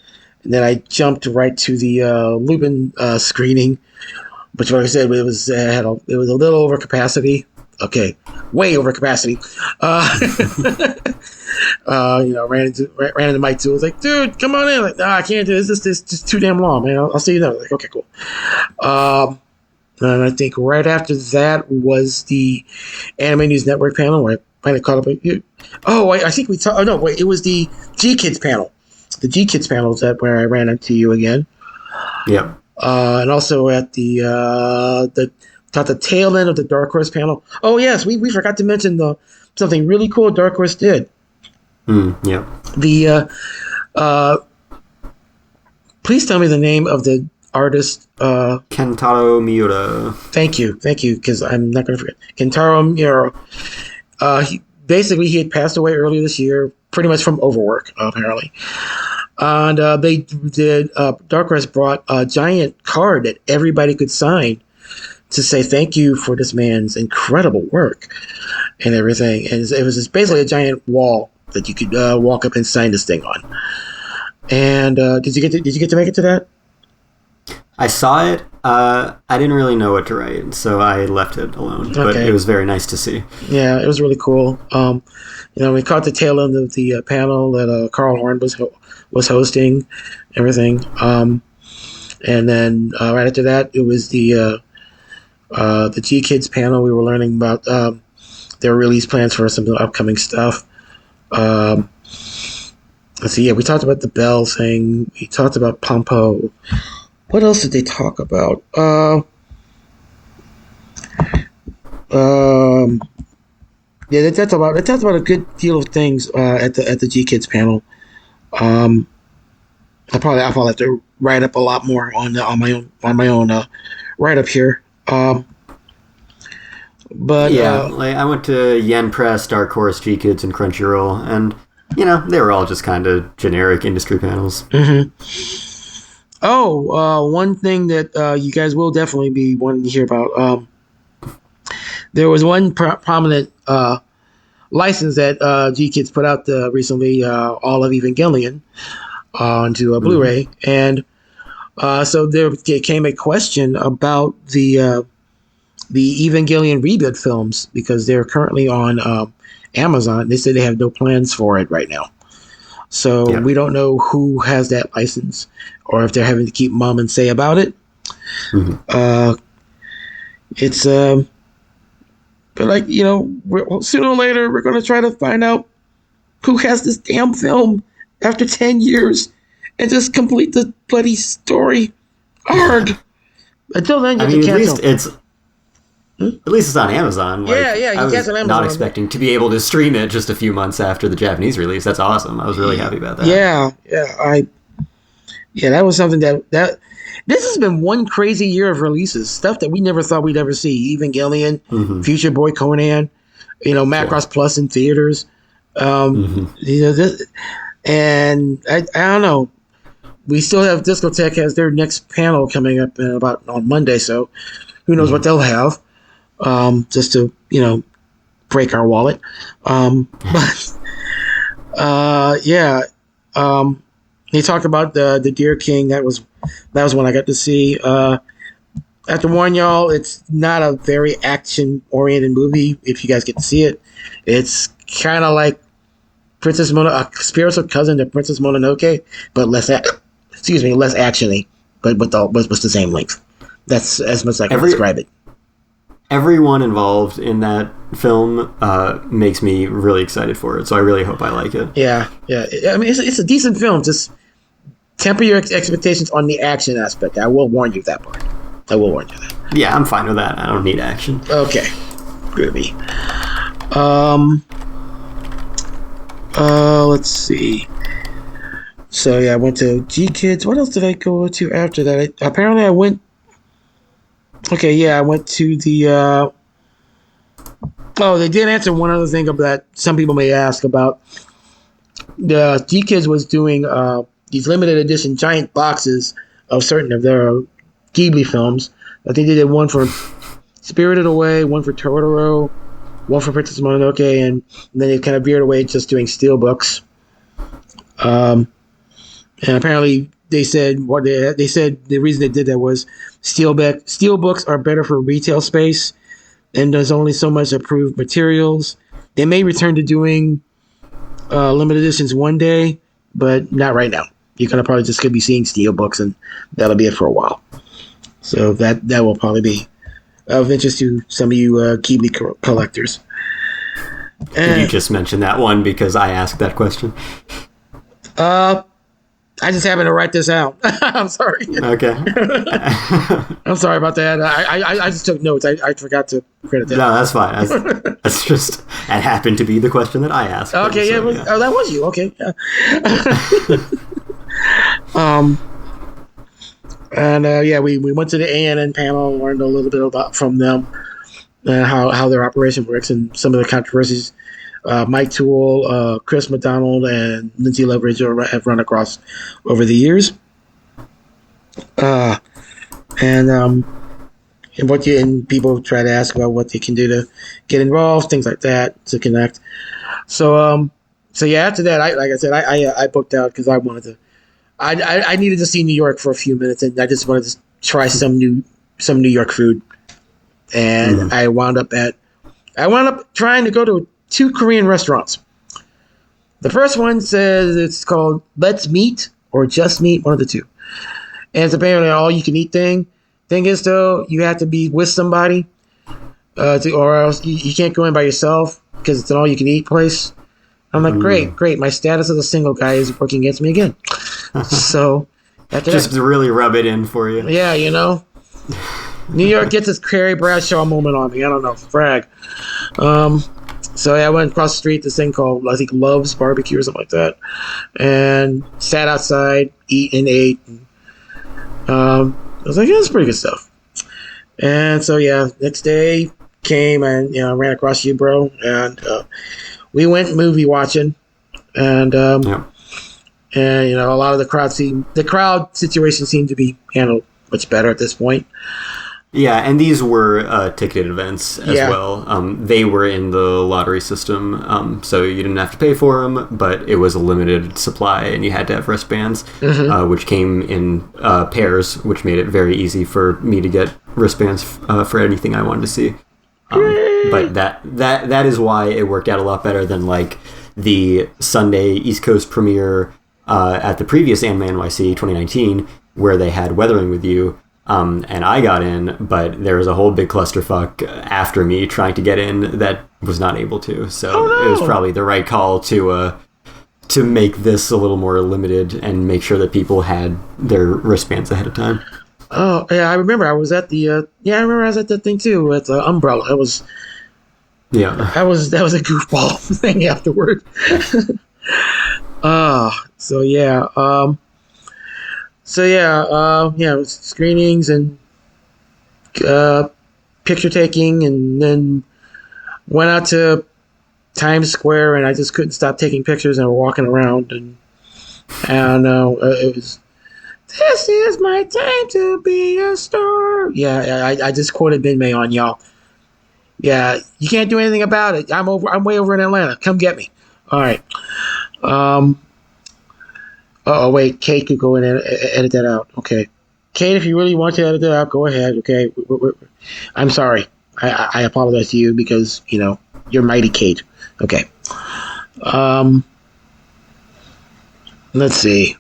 and then I jumped right to the Lupin screening, which, like I said, it was a little over capacity. Okay, way over capacity. Ran into Mike too. I was like, dude, come on in. Like, nah, I can't do this. This is just too damn long, man. I'll see you there. Like, okay, cool. And I think right after that was the Anime News Network panel where I finally caught up with you. Oh, I think we talked. Oh no, wait, it was the G Kids panel. The G Kids panel is where I ran into you again. Yep. And also at the tail end of the Dark Horse panel. Oh yes, we forgot to mention something really cool Dark Horse did. Yeah. Please tell me the name of the artist. Kentaro Miura. Thank you, because I'm not going to forget. Kentaro Miura. He had passed away earlier this year, pretty much from overwork, apparently. And they did. Dark Horse brought a giant card that everybody could sign to say thank you for this man's incredible work and everything. And it was just basically a giant wall that you could walk up and sign this thing on. And did you get to make it to that? I saw it. I didn't really know what to write, so I left it alone. But it was very nice to see. Yeah, it was really cool. We caught the tail end of the panel that Carl Horn was hosting, everything. And then right after that, it was the G Kids panel. We were learning about their release plans for some of the upcoming stuff. Let's see. Yeah, we talked about the Bell thing. We talked about Pompo. What else did they talk about? They talked about a good deal of things at the G Kids panel. I'll probably have to write up a lot more on my own write up here. But I went to Yen Press, Dark Horse, G Kids, and Crunchyroll, and they were all just kind of generic industry panels. Mm-hmm. Oh, one thing that you guys will definitely be wanting to hear about. There was one prominent license that G Kids put out recently, all of Evangelion, onto a Blu-ray, and so there came a question about the Evangelion reboot films because they're currently on Amazon. They said they have no plans for it right now. So we don't know who has that license or if they're having to keep mum and say about it. Mm-hmm. It's but like, sooner or later we're going to try to find out who has this damn film after 10 years and just complete the bloody story. Arg. Until then, you can cancel. At least it's on Amazon. Yeah, you I was on Amazon. Not expecting to be able to stream it just a few months after the Japanese release. That's awesome. I was really happy about that. That was something that this has been one crazy year of releases. Stuff that we never thought we'd ever see. Evangelion, Future Boy Conan, Macross Plus in theaters. This, and I don't know. We still have Discotech has their next panel coming up on Monday, so who knows what they'll have. Just to break our wallet, they talked about the Deer King. That was one I got to see. I have to warn y'all, it's not a very action oriented movie. If you guys get to see it, it's kind of like Princess Mononoke, a spiritual cousin to Princess Mononoke, but less actiony, but with the same length. That's as much as I can describe it. Everyone involved in that film makes me really excited for it, so I really hope I like it. Yeah. I mean, it's a decent film. Just temper your expectations on the action aspect. I will warn you that part. I will warn you that. Yeah, I'm fine with that. I don't need action. Okay. Groovy. Let's see. So yeah, I went to G Kids. What else did I go to after that? Apparently I went. Okay, yeah, I went to the. Oh, they did answer one other thing that some people may ask about. The G Kids was doing these limited edition giant boxes of certain of their Ghibli films. I think they did one for Spirited Away, one for Totoro, one for Princess Mononoke, and then they kind of veered away just doing steel books. And apparently they said they said the reason they did that was steel books are better for retail space, and there's only so much approved materials. They may return to doing limited editions one day, but not right now. You're gonna probably just gonna be seeing steel books, and that'll be it for a while. So that will probably be of interest to some of you Ghibli collectors. Did you just mention that one because I asked that question? I just happened to write this out. I'm sorry. Okay. I'm sorry about that. I just took notes. I forgot to credit that. No, that's fine. That's just it happened to be the question that I asked. Okay, so, yeah. Oh, that was you. Okay. Yeah. We went to the ANN panel, learned a little bit about from them how their operation works and some of the controversies Mike Toole, Chris McDonald, and Lindsay Leverage have run across over the years. And people try to ask about what they can do to get involved, things like that, to connect. So yeah, after that, I booked out because I wanted to. I needed to see New York for a few minutes, and I just wanted to try some New York food. And I wound up trying to go to 2 Korean restaurants. The first one says it's called Let's Meet or Just Meet, one of the two. And it's apparently an all-you-can-eat thing. Thing is, though, you have to be with somebody, or else you can't go in by yourself because it's an all-you-can-eat place. I'm like, great. My status as a single guy is working against me again. So, after just to really rub it in for you. Yeah, New York gets its Carrie Bradshaw moment on me. I don't know, frag. So yeah, I went across the street, this thing called, I think, Love's Barbecue or something like that, and sat outside, ate. And, I was like, yeah, that's pretty good stuff. And so yeah, next day came and ran across you, bro, and we went movie watching, and a lot of the crowd situation seemed to be handled much better at this point. Yeah, and these were ticketed events as well. They were in the lottery system, so you didn't have to pay for them, but it was a limited supply, and you had to have wristbands, which came in pairs, which made it very easy for me to get wristbands for anything I wanted to see. But that is why it worked out a lot better than like the Sunday East Coast premiere at the previous Anime NYC 2019, where they had Weathering with You. And I got in, but there was a whole big clusterfuck after me trying to get in that was not able to. So It was probably the right call to make this a little more limited and make sure that people had their wristbands ahead of time. Oh yeah, I remember. I was at the I remember I was at that thing too at the Umbrella. That was a goofball thing afterward. Screenings and picture taking, and then went out to Times Square, and I just couldn't stop taking pictures, and we're walking around, and I don't know, it was, "This is my time to be a star." Yeah, I just quoted Bin May on y'all. Yeah, you can't do anything about it. I'm way over in Atlanta. Come get me. All right. Oh wait, Kate could go in and edit that out. Okay, Kate, if you really want to edit that out, go ahead. Okay, I'm sorry. I apologize to you because you're mighty Kate. Okay. Let's see.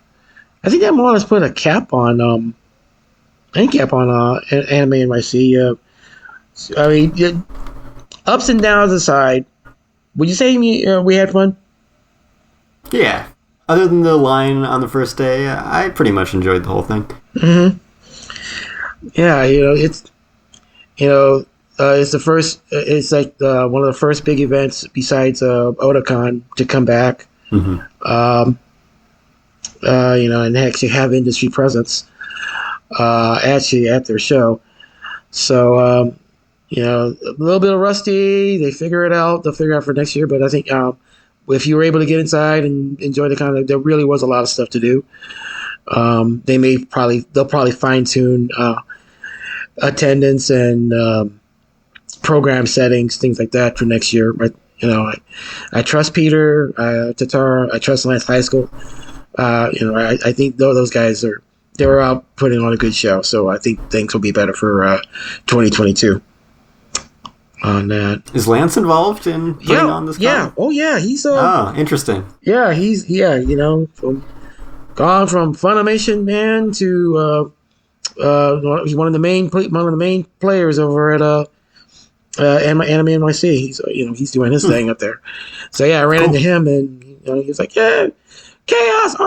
I think that more or less put a cap on Anime NYC. I mean, ups and downs aside, would you say we had fun? Yeah. Other than the line on the first day, I pretty much enjoyed the whole thing. Mm-hmm. Yeah, it's It's the first. It's like one of the first big events besides Otakon to come back. Mm-hmm. And actually have industry presence. Actually at their show. So a little bit of rusty. They figure it out. They'll figure it out for next year. But I think if you were able to get inside and enjoy there really was a lot of stuff to do. They'll probably fine tune attendance and program settings, things like that for next year. But I trust Peter, Tatara. I trust Lance High School. I think those guys they're out putting on a good show. So I think things will be better for 2022. On that, is Lance involved in putting on this? Yeah. Oh yeah, he's interesting. Yeah, he's gone from Funimation man to he's one of the main players over at Anime NYC. He's doing his thing up there. So yeah, I ran into him and he was like, yeah, chaos,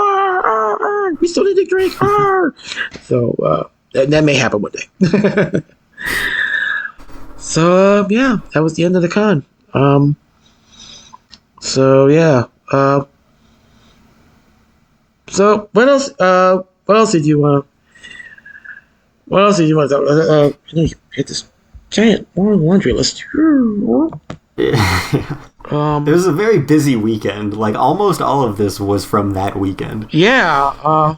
we still need to drink, So that may happen one day. So that was the end of the con. So what else? What else did you want? What else did you want to hit this giant long laundry list? It was a very busy weekend. Like almost all of this was from that weekend. Yeah.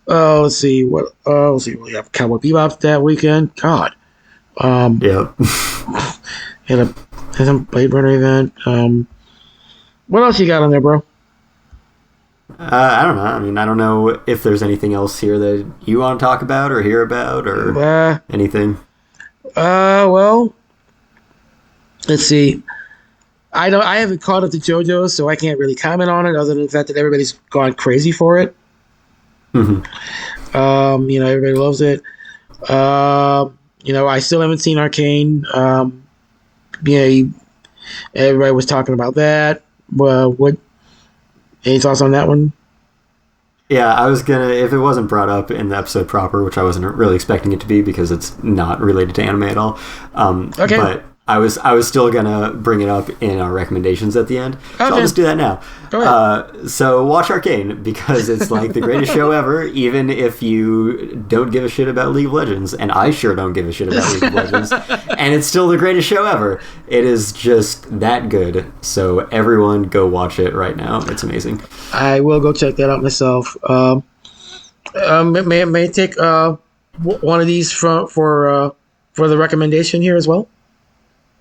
Let's see. Let's see. We have Cowboy Bebop that weekend. God. Yeah. Had a Blade Runner event. What else you got on there, bro? I don't know. I mean, I don't know if there's anything else here that you want to talk about or hear about or anything. Well, let's see. I haven't caught up to JoJo, so I can't really comment on it other than the fact that everybody's gone crazy for it. Mm-hmm. Everybody loves it. I still haven't seen Arcane. Everybody was talking about that. Well, any thoughts on that one? Yeah, I was gonna, if it wasn't brought up in the episode proper, which I wasn't really expecting it to be because it's not related to anime at all. Okay. But I was still gonna bring it up in our recommendations at the end. So I'll just do that now. Go ahead. So watch Arcane because it's like the greatest show ever, even if you don't give a shit about League of Legends, and I sure don't give a shit about League of Legends, and it's still the greatest show ever. It is just that good. So everyone go watch it right now. It's amazing. I will go check that out myself. May I take one of these for the recommendation here as well?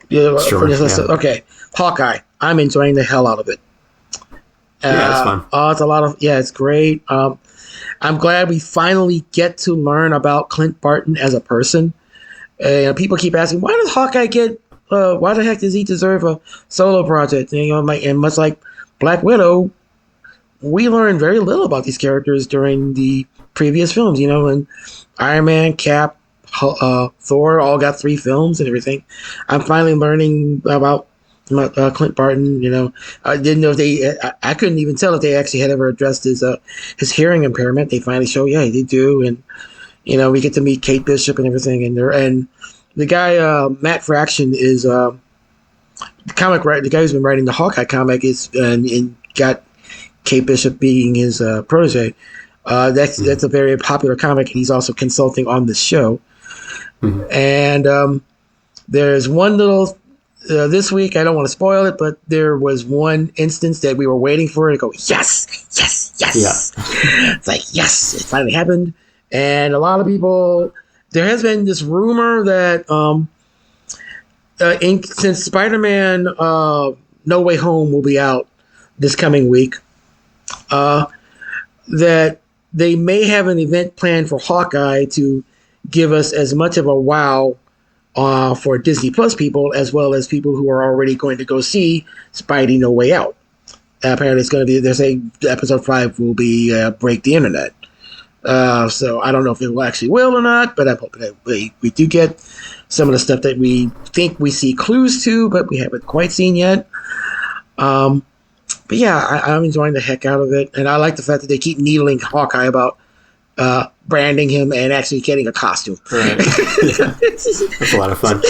Yeah, sure. Okay, Hawkeye. I'm enjoying the hell out of it. It's fun. It's a lot of it's great. I'm glad we finally get to learn about Clint Barton as a person. People keep asking, why does Hawkeye get? Why the heck does he deserve a solo project? And much like Black Widow, we learned very little about these characters during the previous films. And Iron Man, Cap, Thor all got 3 films and everything. I'm finally learning about Clint Barton. I didn't know if I couldn't even tell if they actually had ever addressed his hearing impairment. They finally show, they do, and we get to meet Kate Bishop and everything. And the guy Matt Fraction is the comic writer. The guy who's been writing the Hawkeye comic and got Kate Bishop being his protege. That's a very popular comic, and he's also consulting on the show. Mm-hmm. And there's one little this week, I don't want to spoil it, but there was one instance that we were waiting for to go, yes. Yeah. It's like, yes, it finally happened. And a lot of people, there has been this rumor that since Spider-Man No Way Home will be out this coming week, that they may have an event planned for Hawkeye to give us as much of a wow for Disney Plus people, as well as people who are already going to go see Spidey No Way Out. Apparently, it's going to be, they're saying episode 5 will be break the internet. So I don't know if it actually will or not, but I'm hoping that we do get some of the stuff that we think we see clues to, but we haven't quite seen yet. But yeah, I'm enjoying the heck out of it, and I like the fact that they keep needling Hawkeye about branding him and actually getting a costume. Right. Yeah. That's a lot of fun.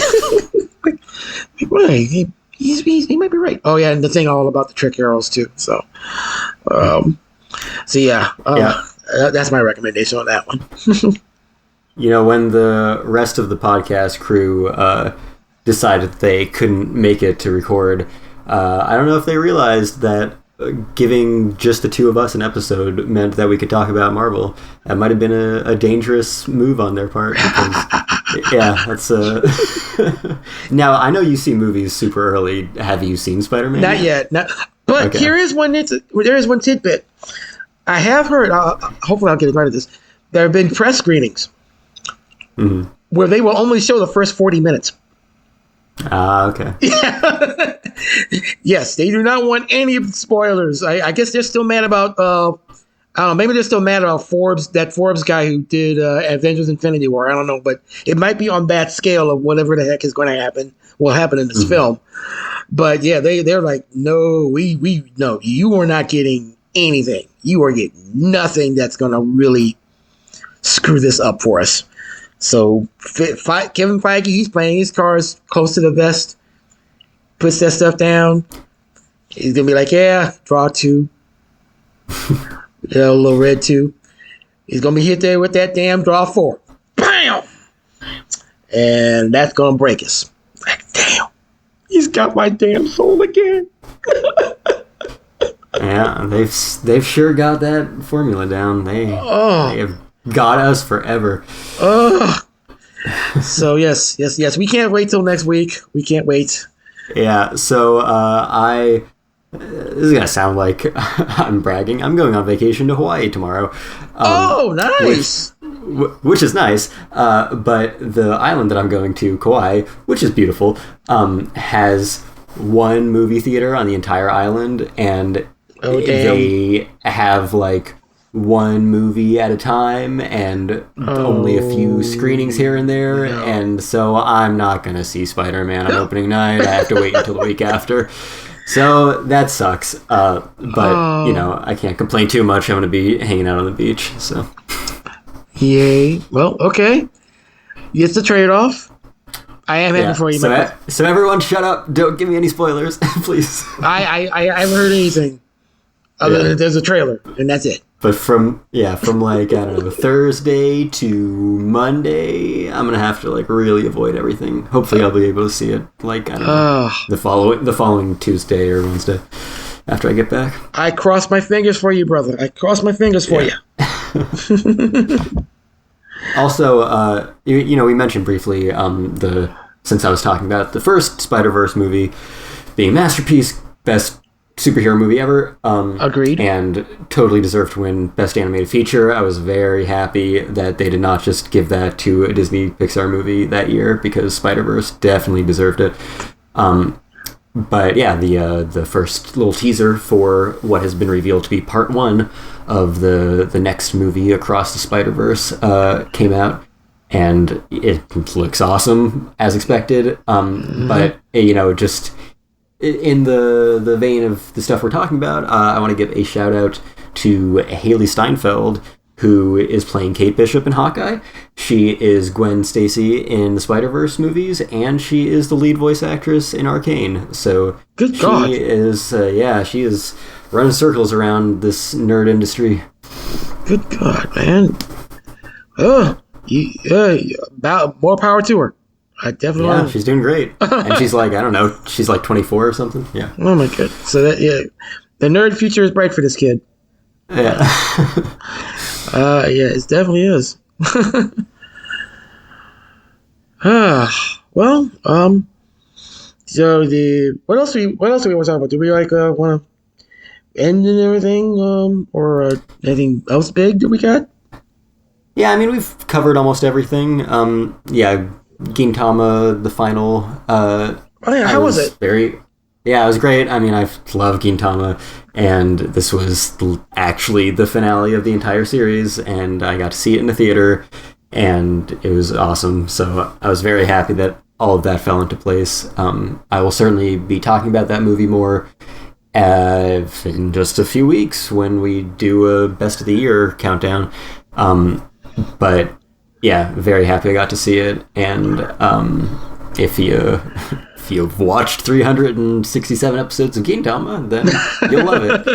Right. He might be right. Oh yeah, and the thing all about the trick arrows too. So, that's my recommendation on that one. When the rest of the podcast crew decided they couldn't make it to record, I don't know if they realized that giving just the two of us an episode meant that we could talk about Marvel. That might have been a dangerous move on their part. Because, yeah, that's Now, I know you see movies super early. Have you seen Spider-Man? Not yet. But okay. There is one tidbit. I have heard, hopefully I'll get it right at this, there have been press screenings where they will only show the first 40 minutes. Okay. Yeah. Yes, they do not want any spoilers. I guess they're still mad about, I don't know, maybe they're still mad about that Forbes guy who did Avengers Infinity War. I don't know, but it might be on that scale of whatever the heck is going to happen, will happen in this film. But yeah, they're like, no, no, you are not getting anything. You are getting nothing that's going to really screw this up for us. So Kevin Feige, he's playing his cards close to the vest, puts that stuff down. He's going to be like, yeah, draw 2. A little red 2. He's going to be hit there with that damn draw 4. Bam! And that's going to break us. Like, damn. He's got my damn soul again. Yeah, they've sure got that formula down. They have got us forever. So yes. We can't wait till next week. We can't wait. Yeah. So this is gonna sound like I'm bragging. I'm going on vacation to Hawaii tomorrow. Nice. Which is nice. But the island that I'm going to, Kauai, which is beautiful, has one movie theater on the entire island, and they have like one movie at a time and only a few screenings here and there. No. And so I'm not going to see Spider-Man on opening night. I have to wait until the week after. So that sucks. But, I can't complain too much. I'm going to be hanging out on the beach. So. Yay. Well, okay. It's the trade-off. I am happy for you. So everyone shut up. Don't give me any spoilers, please. I haven't heard anything. Other than there's a trailer, and that's it. But from like, I don't know, Thursday to Monday, I'm going to have to like really avoid everything. Hopefully I'll be able to see it like, I don't know, the following Tuesday or Wednesday after I get back. I cross my fingers for you, brother. I cross my fingers for you. Also, we mentioned briefly since I was talking about the first Spider-Verse movie being masterpiece, best superhero movie ever. Agreed. And totally deserved to win Best Animated Feature. I was very happy that they did not just give that to a Disney Pixar movie that year, because Spider-Verse definitely deserved it. But yeah, the first little teaser for what has been revealed to be part 1 of the next movie, Across the Spider-Verse, came out, and it looks awesome as expected. But just in the vein of the stuff we're talking about, I want to give a shout out to Haley Steinfeld, who is playing Kate Bishop in Hawkeye. She is Gwen Stacy in the Spider-Verse movies, and she is the lead voice actress in Arcane. So good God. She is running circles around this nerd industry. Good God, man. More power to her. I definitely. Yeah, she's doing great, and she's like, I don't know, she's like 24 or something. Yeah. Oh my God. So the nerd future is bright for this kid. Yeah. It definitely is. Well, so what else do we want to talk about? Do we want to end and everything, or anything else big that we got? Yeah, I mean, we've covered almost everything. Gintama, the final. How was it? It was great. I mean, I love Gintama, and this was actually the finale of the entire series, and I got to see it in the theater, and it was awesome. So I was very happy that all of that fell into place. I will certainly be talking about that movie more in just a few weeks when we do a Best of the Year countdown. But yeah, very happy I got to see it. And if you've watched 367 episodes of Gintama, then you'll love it.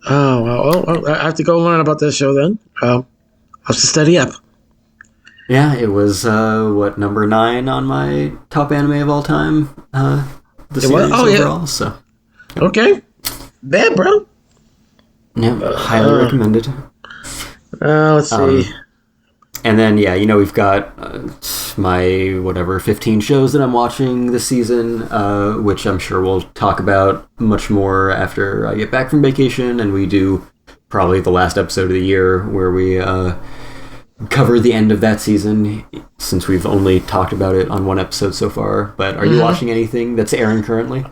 Oh, well, I have to go learn about this show then. I'll have to study up. Yeah, it was, number 9 on my top anime of all time, the series overall, so. Okay. Bad, bro. Yeah, highly recommended. Let's see. And then, we've got my, 15 shows that I'm watching this season, which I'm sure we'll talk about much more after I get back from vacation, and we do probably the last episode of the year where we cover the end of that season, since we've only talked about it on one episode so far. But are you watching anything that's airing currently?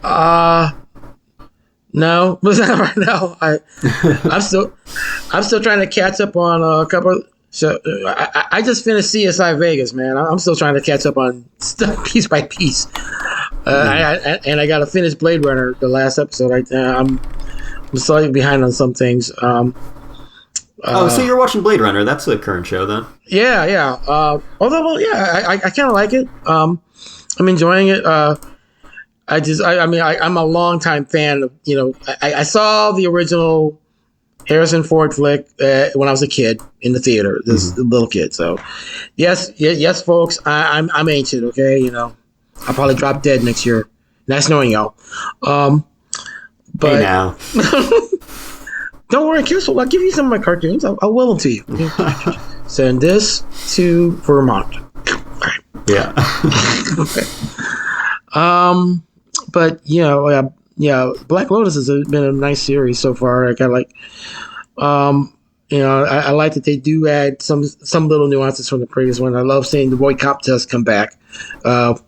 No, right now I'm still trying to catch up on a couple. So I just finished CSI Vegas, man. I'm still trying to catch up on stuff piece by piece. I got to finish Blade Runner, the last episode. I'm slightly behind on some things. So you're watching Blade Runner? That's a current show, then? Yeah. Although, I kind of like it. I'm enjoying it. I'm a longtime fan of, I saw the original Harrison Ford flick when I was a kid in the theater, this little kid. So, yes, folks, I'm ancient. Okay, I'll probably drop dead next year. Nice knowing y'all. But hey now. Don't worry, Kestrel. I'll give you some of my cartoons. I'll will them to you. Send this to Vermont. All right. Yeah. But Black Lotus has been a nice series so far. I like that they do add some little nuances from the previous one. I love seeing the boy cop test come back. The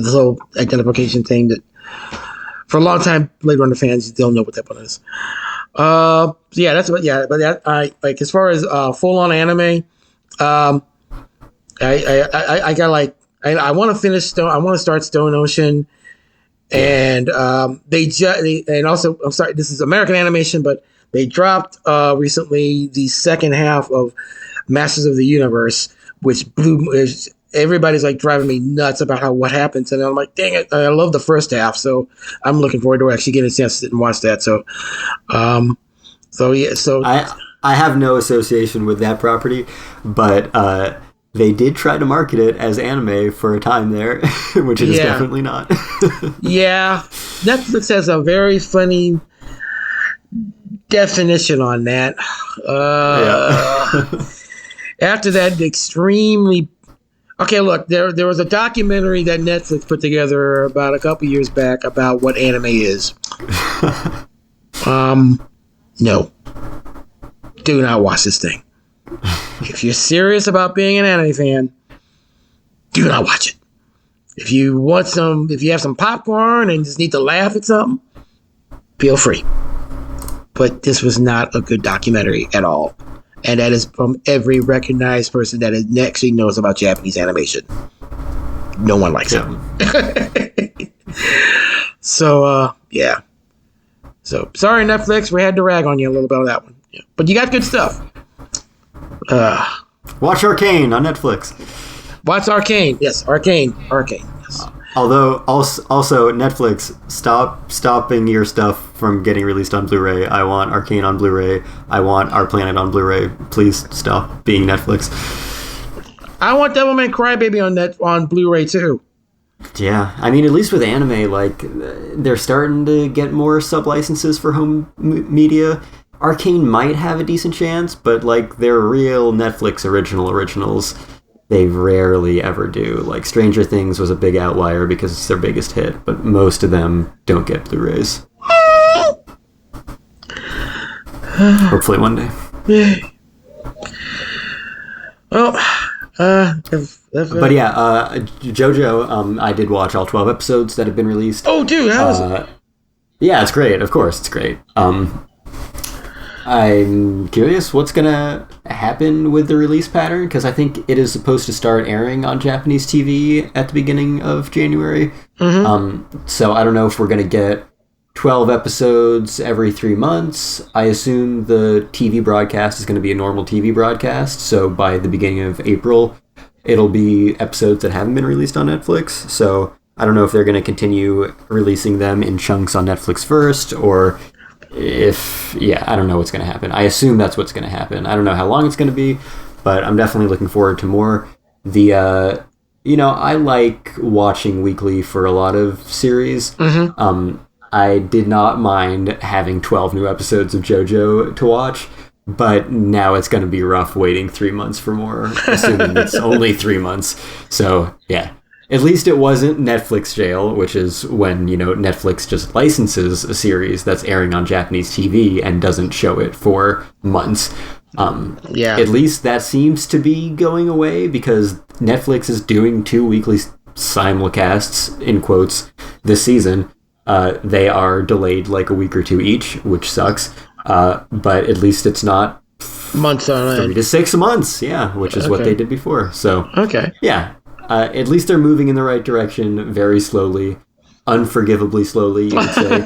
whole identification thing that for a long time Blade Runner fans don't know what that one is. That's what. Yeah, but I like as far as full on anime. I want to finish Stone. I want to start Stone Ocean, and and also I'm sorry, this is American animation, but they dropped recently the second half of Masters of the Universe, which everybody's like driving me nuts about what happens, and I'm like, dang it, I love the first half, so I'm looking forward to actually getting a chance to sit and watch that. So, I have no association with that property, but they did try to market it as anime for a time there, which it is definitely not. Yeah, Netflix has a very funny definition on that. After that, extremely. Okay, look, there was a documentary that Netflix put together about a couple years back about what anime is. No. Do not watch this thing. If you're serious about being an anime fan, do not watch it. If you have some popcorn and just need to laugh at something, feel free. But this was not a good documentary at all. And that is from every recognized person that actually knows about Japanese animation. No one likes it. So, yeah. So, sorry, Netflix. We had to rag on you a little bit on that one. Yeah. But you got good stuff. Watch Arcane on Netflix. Watch Arcane. Yes, Arcane. Yes. Although, also Netflix, stopping your stuff from getting released on Blu-ray. I want Arcane on Blu-ray. I want Our Planet on Blu-ray. Please stop being Netflix. I want Devilman Crybaby on Blu-ray too. Yeah, I mean, at least with anime, like, they're starting to get more sub-licenses for home media. Arcane might have a decent chance, but, like, they're real Netflix originals. They rarely ever do. Like, Stranger Things was a big outlier because it's their biggest hit, but most of them don't get Blu-rays. Hopefully one day. Well, but yeah, JoJo, I did watch all 12 episodes that have been released. Oh, dude, how is it? Yeah, it's great. Of course, it's great. I'm curious what's gonna happen with the release pattern, because I think it is supposed to start airing on Japanese TV at the beginning of January. So I don't know if we're gonna get 12 episodes every 3 months. I assume the TV broadcast is going to be a normal TV broadcast, so by the beginning of April, it'll be episodes that haven't been released on Netflix. So I don't know if they're going to continue releasing them in chunks on Netflix first, or if, I don't know what's going to happen. I assume that's what's going to happen. I don't know how long it's going to be, but I'm definitely looking forward to more. I like watching weekly for a lot of series. I did not mind having 12 new episodes of JoJo to watch, but now it's going to be rough waiting 3 months for more, assuming it's only 3 months. So, yeah. At least it wasn't Netflix jail, which is when, Netflix just licenses a series that's airing on Japanese TV and doesn't show it for months. At least that seems to be going away, because Netflix is doing 2 weekly simulcasts, in quotes, this season. They are delayed like a week or 2 each, which sucks. But at least it's not months on 3 to 6 months, which is what they did before. So, at least they're moving in the right direction very slowly, unforgivably slowly, you could say,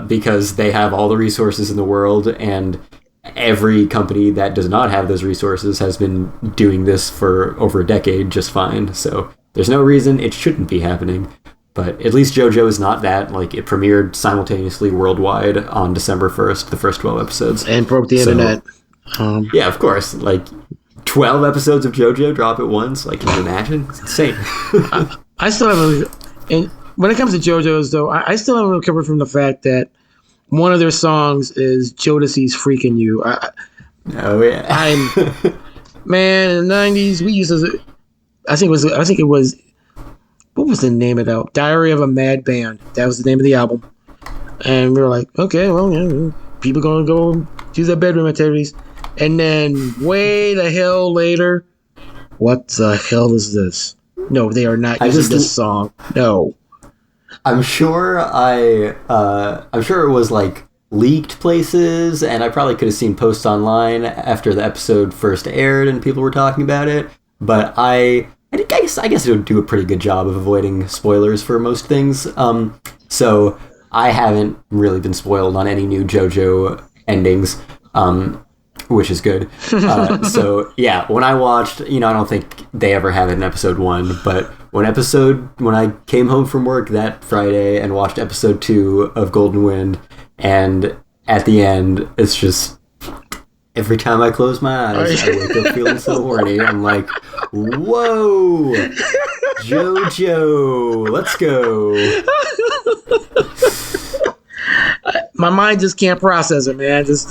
because they have all the resources in the world, and every company that does not have those resources has been doing this for over a decade just fine. So there's no reason it shouldn't be happening. But at least JoJo is not that. Like, it premiered simultaneously worldwide on December 1st, the first 12 episodes. And broke the internet. Yeah, of course. Like, 12 episodes of JoJo drop at once. Like, can you imagine? It's insane. I still haven't... And when it comes to JoJo's, though, I still haven't recovered from the fact that one of their songs is Jodeci's Freaking You. Man, in the 90s, we used to... I think it was... What was the name of that? Diary of a Mad Band. That was the name of the album. And we were like, okay, well, people going to go do their bedroom activities. And then way the hell later, what the hell is this? No, they are not using this song. No. I'm sure it was like leaked places, and I probably could have seen posts online after the episode first aired and people were talking about it. But I guess it would do a pretty good job of avoiding spoilers for most things. So I haven't really been spoiled on any new JoJo endings, which is good. So yeah, when I watched, I don't think they ever have it in episode 1, but when I came home from work that Friday and watched episode 2 of Golden Wind, and at the end, it's just... Every time I close my eyes, I wake up feeling so horny. I'm like, whoa, JoJo, let's go. My mind just can't process it, man. Just,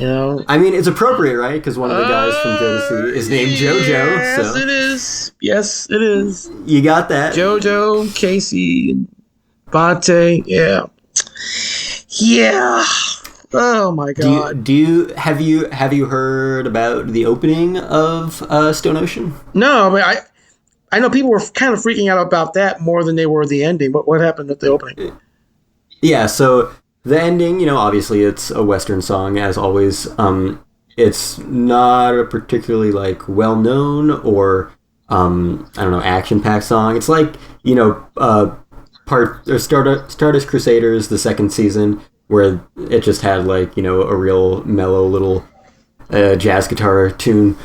I mean, it's appropriate, right? Because one of the guys from Jodeci is named JoJo. Yes, so. it is. Yes, it is. You got that. JoJo, Casey, Bate, yeah. Oh my god! Have you heard about the opening of Stone Ocean? No, I mean I know people were kind of freaking out about that more than they were the ending. What happened at the opening? Yeah, so the ending, obviously it's a Western song as always. It's not a particularly like well known or action packed song. It's like Stardust Crusaders, the second season, where it just had like, a real mellow little jazz guitar tune.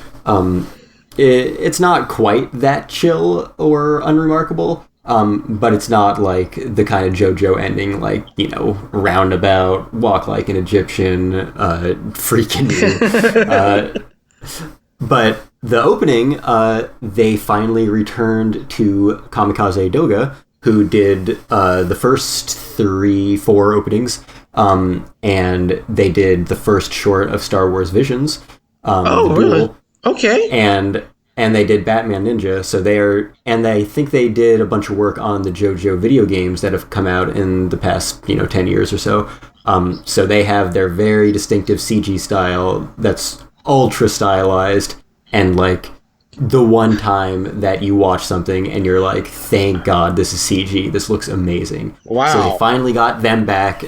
It's not quite that chill or unremarkable, but it's not like the kind of JoJo ending, like, roundabout, walk like an Egyptian, freaking you. But the opening, they finally returned to Kamikaze Doga, who did the first 3-4 openings. And they did the first short of Star Wars Visions. Really? Okay. And they did Batman Ninja. So I think they did a bunch of work on the JoJo video games that have come out in the past, 10 years or so. So they have their very distinctive CG style that's ultra stylized and like the one time that you watch something and you're like, thank God this is CG. This looks amazing. Wow. So they finally got them back.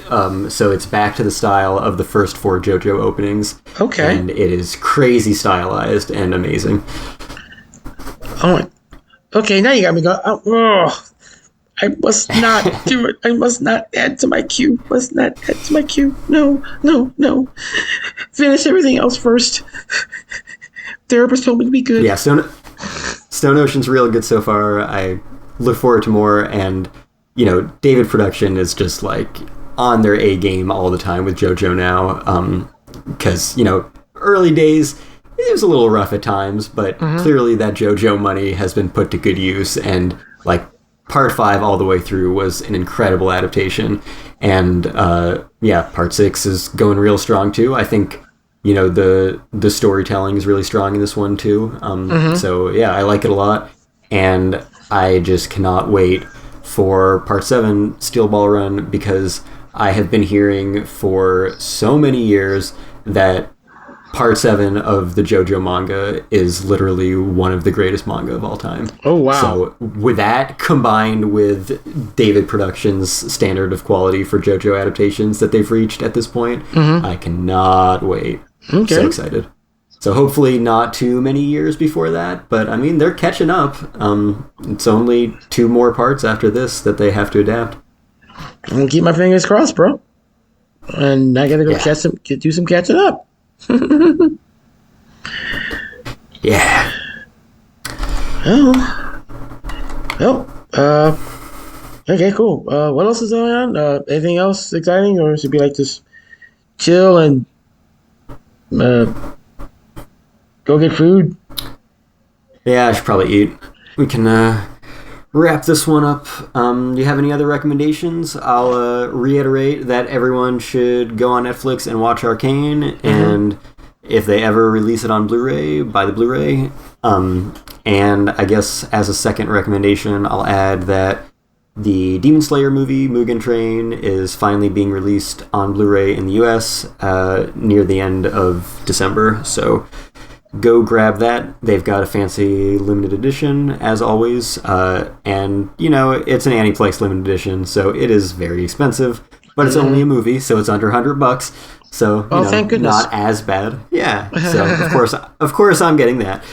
So it's back to the style of the first 4 JoJo openings. Okay. And it is crazy stylized and amazing. Oh, okay, now you got me going. I must not do it. I must not add to my queue. Must not add to my queue. No. Finish everything else first. Therapist told me to be good. Yeah, Stone Ocean's real good so far. I look forward to more, and David Production is just like on their A game all the time with JoJo now. Because early days it was a little rough at times, but clearly that JoJo money has been put to good use, and like Part 5 all the way through was an incredible adaptation, and Part 6 is going real strong too. I think the storytelling is really strong in this one too. So yeah, I like it a lot, and I just cannot wait for Part 7 Steel Ball Run, because I have been hearing for so many years that Part 7 of the JoJo manga is literally one of the greatest manga of all time. Oh, wow. So with that, combined with David Productions' standard of quality for JoJo adaptations that they've reached at this point, I cannot wait. Okay. So excited. So hopefully not too many years before that, but I mean, they're catching up. It's only 2 more parts after this that they have to adapt. I'm going to keep my fingers crossed, bro. And I got to go do some catching up. Yeah. Okay, cool. What else is going on? Anything else exciting, or should it be like just chill and go get food? Yeah, I should probably eat. We can wrap this one up. Do you have any other recommendations? I'll reiterate that everyone should go on Netflix and watch Arcane, and if they ever release it on Blu-ray, buy the Blu-ray. And I guess as a second recommendation, I'll add that the Demon Slayer movie, Mugen Train, is finally being released on Blu-ray in the US near the end of December, so go grab that. They've got a fancy limited edition, as always, and, it's an Aniplex limited edition, so it is very expensive, but it's only a movie, so it's under $100, so, thank goodness. Not as bad. Yeah, so, of course I'm getting that.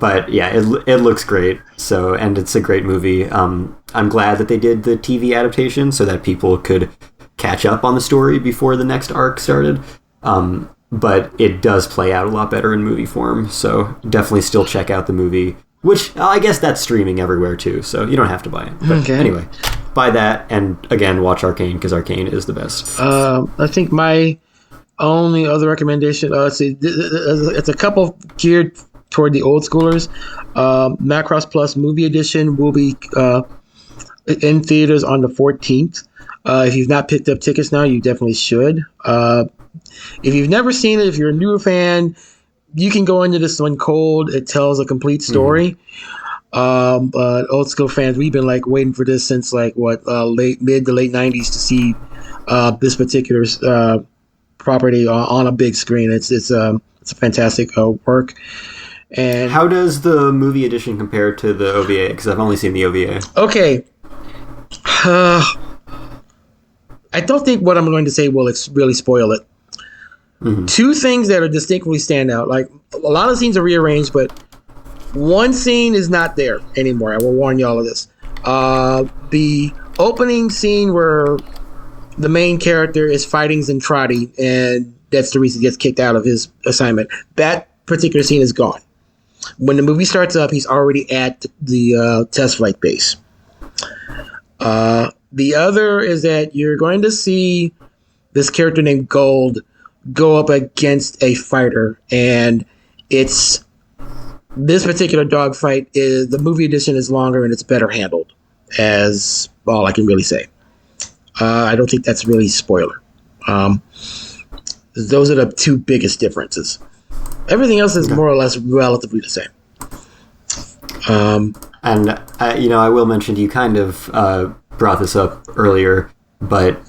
But yeah, it looks great. So, and it's a great movie. I'm glad that they did the TV adaptation so that people could catch up on the story before the next arc started. But it does play out a lot better in movie form. So definitely still check out the movie, which I guess that's streaming everywhere too. So you don't have to buy it. But anyway, buy that, and again, watch Arcane, because Arcane is the best. I think my only other recommendation, it's a couple geared toward the old schoolers. Macross Plus Movie Edition will be in theaters on the 14th. If you've not picked up tickets now, you definitely should. If you've never seen it, if you're a newer fan, you can go into this one cold. It tells a complete story. But old school fans, we've been like waiting for this since mid to late 90s to see this particular property on a big screen. It's a fantastic work. And how does the movie edition compare to the OVA? Because I've only seen the OVA. Okay. I don't think what I'm going to say will really spoil it. 2 things that are distinctly stand out. Like, a lot of scenes are rearranged, but one scene is not there anymore. I will warn you all of this. The opening scene where the main character is fighting Zentradi, and that's the reason he gets kicked out of his assignment. That particular scene is gone. When the movie starts up, he's already at the test flight base. The other is that you're going to see this character named Gold go up against a fighter, and it's this particular dogfight is the movie edition is longer and it's better handled, as all I can really say. I don't think that's really a spoiler. Those are the 2 biggest differences. Everything else is more or less relatively the same. And I will mention, you kind of brought this up earlier, but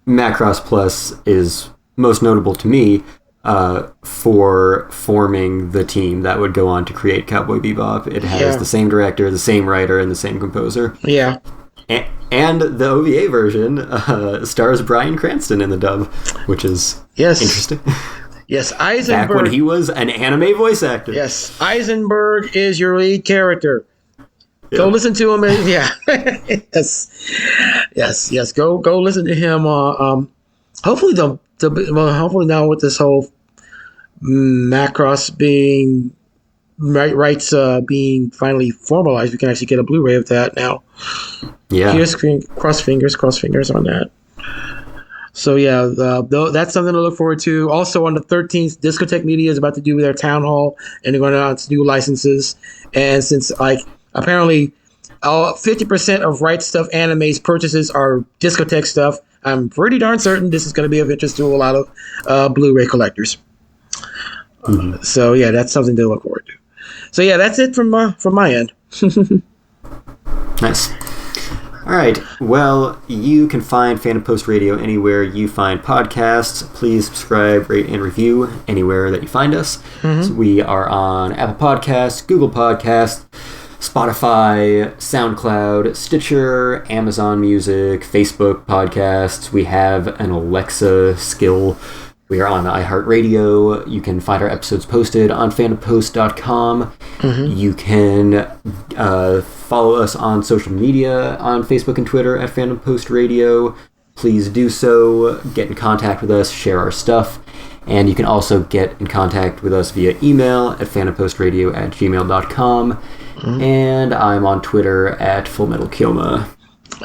Macross Plus is most notable to me for forming the team that would go on to create Cowboy Bebop. It has the same director, the same writer, and the same composer. Yeah. And the OVA version stars Bryan Cranston in the dub, which is interesting. Yes, Eisenberg. Back when he was an anime voice actor. Yes, Eisenberg is your lead character. Go listen to him. Yes. Go listen to him. Hopefully hopefully now with this whole Macross being rights being finally formalized, we can actually get a Blu-ray of that now. Yeah. Cross fingers on that. So that's something to look forward to. Also on the 13th, Discotech Media is about to do their town hall, and they're going to announce new licenses. And since apparently 50% of Right Stuff Anime's purchases are Discotech stuff, I'm pretty darn certain this is going to be of interest to a lot of Blu-ray collectors. Mm-hmm. So that's something to look forward to. So that's it from my end. Nice. All right. Well, you can find Fandom Post Radio anywhere you find podcasts. Please subscribe, rate, and review anywhere that you find us. Mm-hmm. So we are on Apple Podcasts, Google Podcasts, Spotify, SoundCloud, Stitcher, Amazon Music, Facebook Podcasts. We have an Alexa skill. We are on iHeartRadio. You can find our episodes posted on fandompost.com. Mm-hmm. You can follow us on social media on Facebook and Twitter at Fandom Post Radio. Please do so. Get in contact with us. Share our stuff. And you can also get in contact with us via email at fandompostradio@gmail.com. Mm-hmm. And I'm on Twitter at FullMetalKyoma.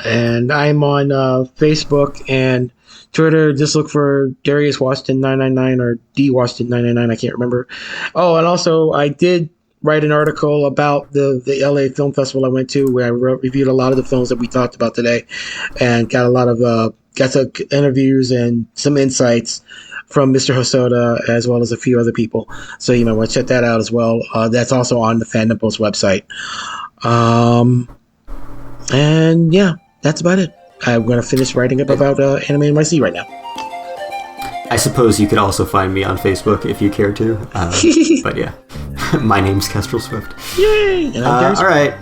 And I'm on Facebook and Twitter. Just look for Darius Washington 999 or D Washington 999. I can't remember. Oh, and also I did write an article about the LA Film Festival I went to, where I reviewed a lot of the films that we talked about today, and got a lot of some interviews and some insights from Mr. Hosoda as well as a few other people. So you might want to check that out as well. That's also on the Fandom Post website. And that's about it. I'm going to finish writing up about Anime NYC right now. I suppose you could also find me on Facebook if you care to. But my name's Kestrel Swift. Yay! And I'm all right.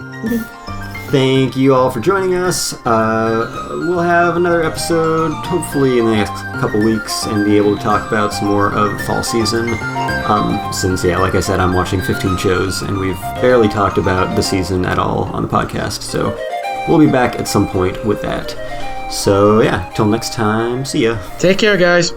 Thank you all for joining us. We'll have another episode hopefully in the next couple weeks and be able to talk about some more of fall season. Since, like I said, I'm watching 15 shows and we've barely talked about the season at all on the podcast. So we'll be back at some point with that. So till next time, see ya. Take care, guys.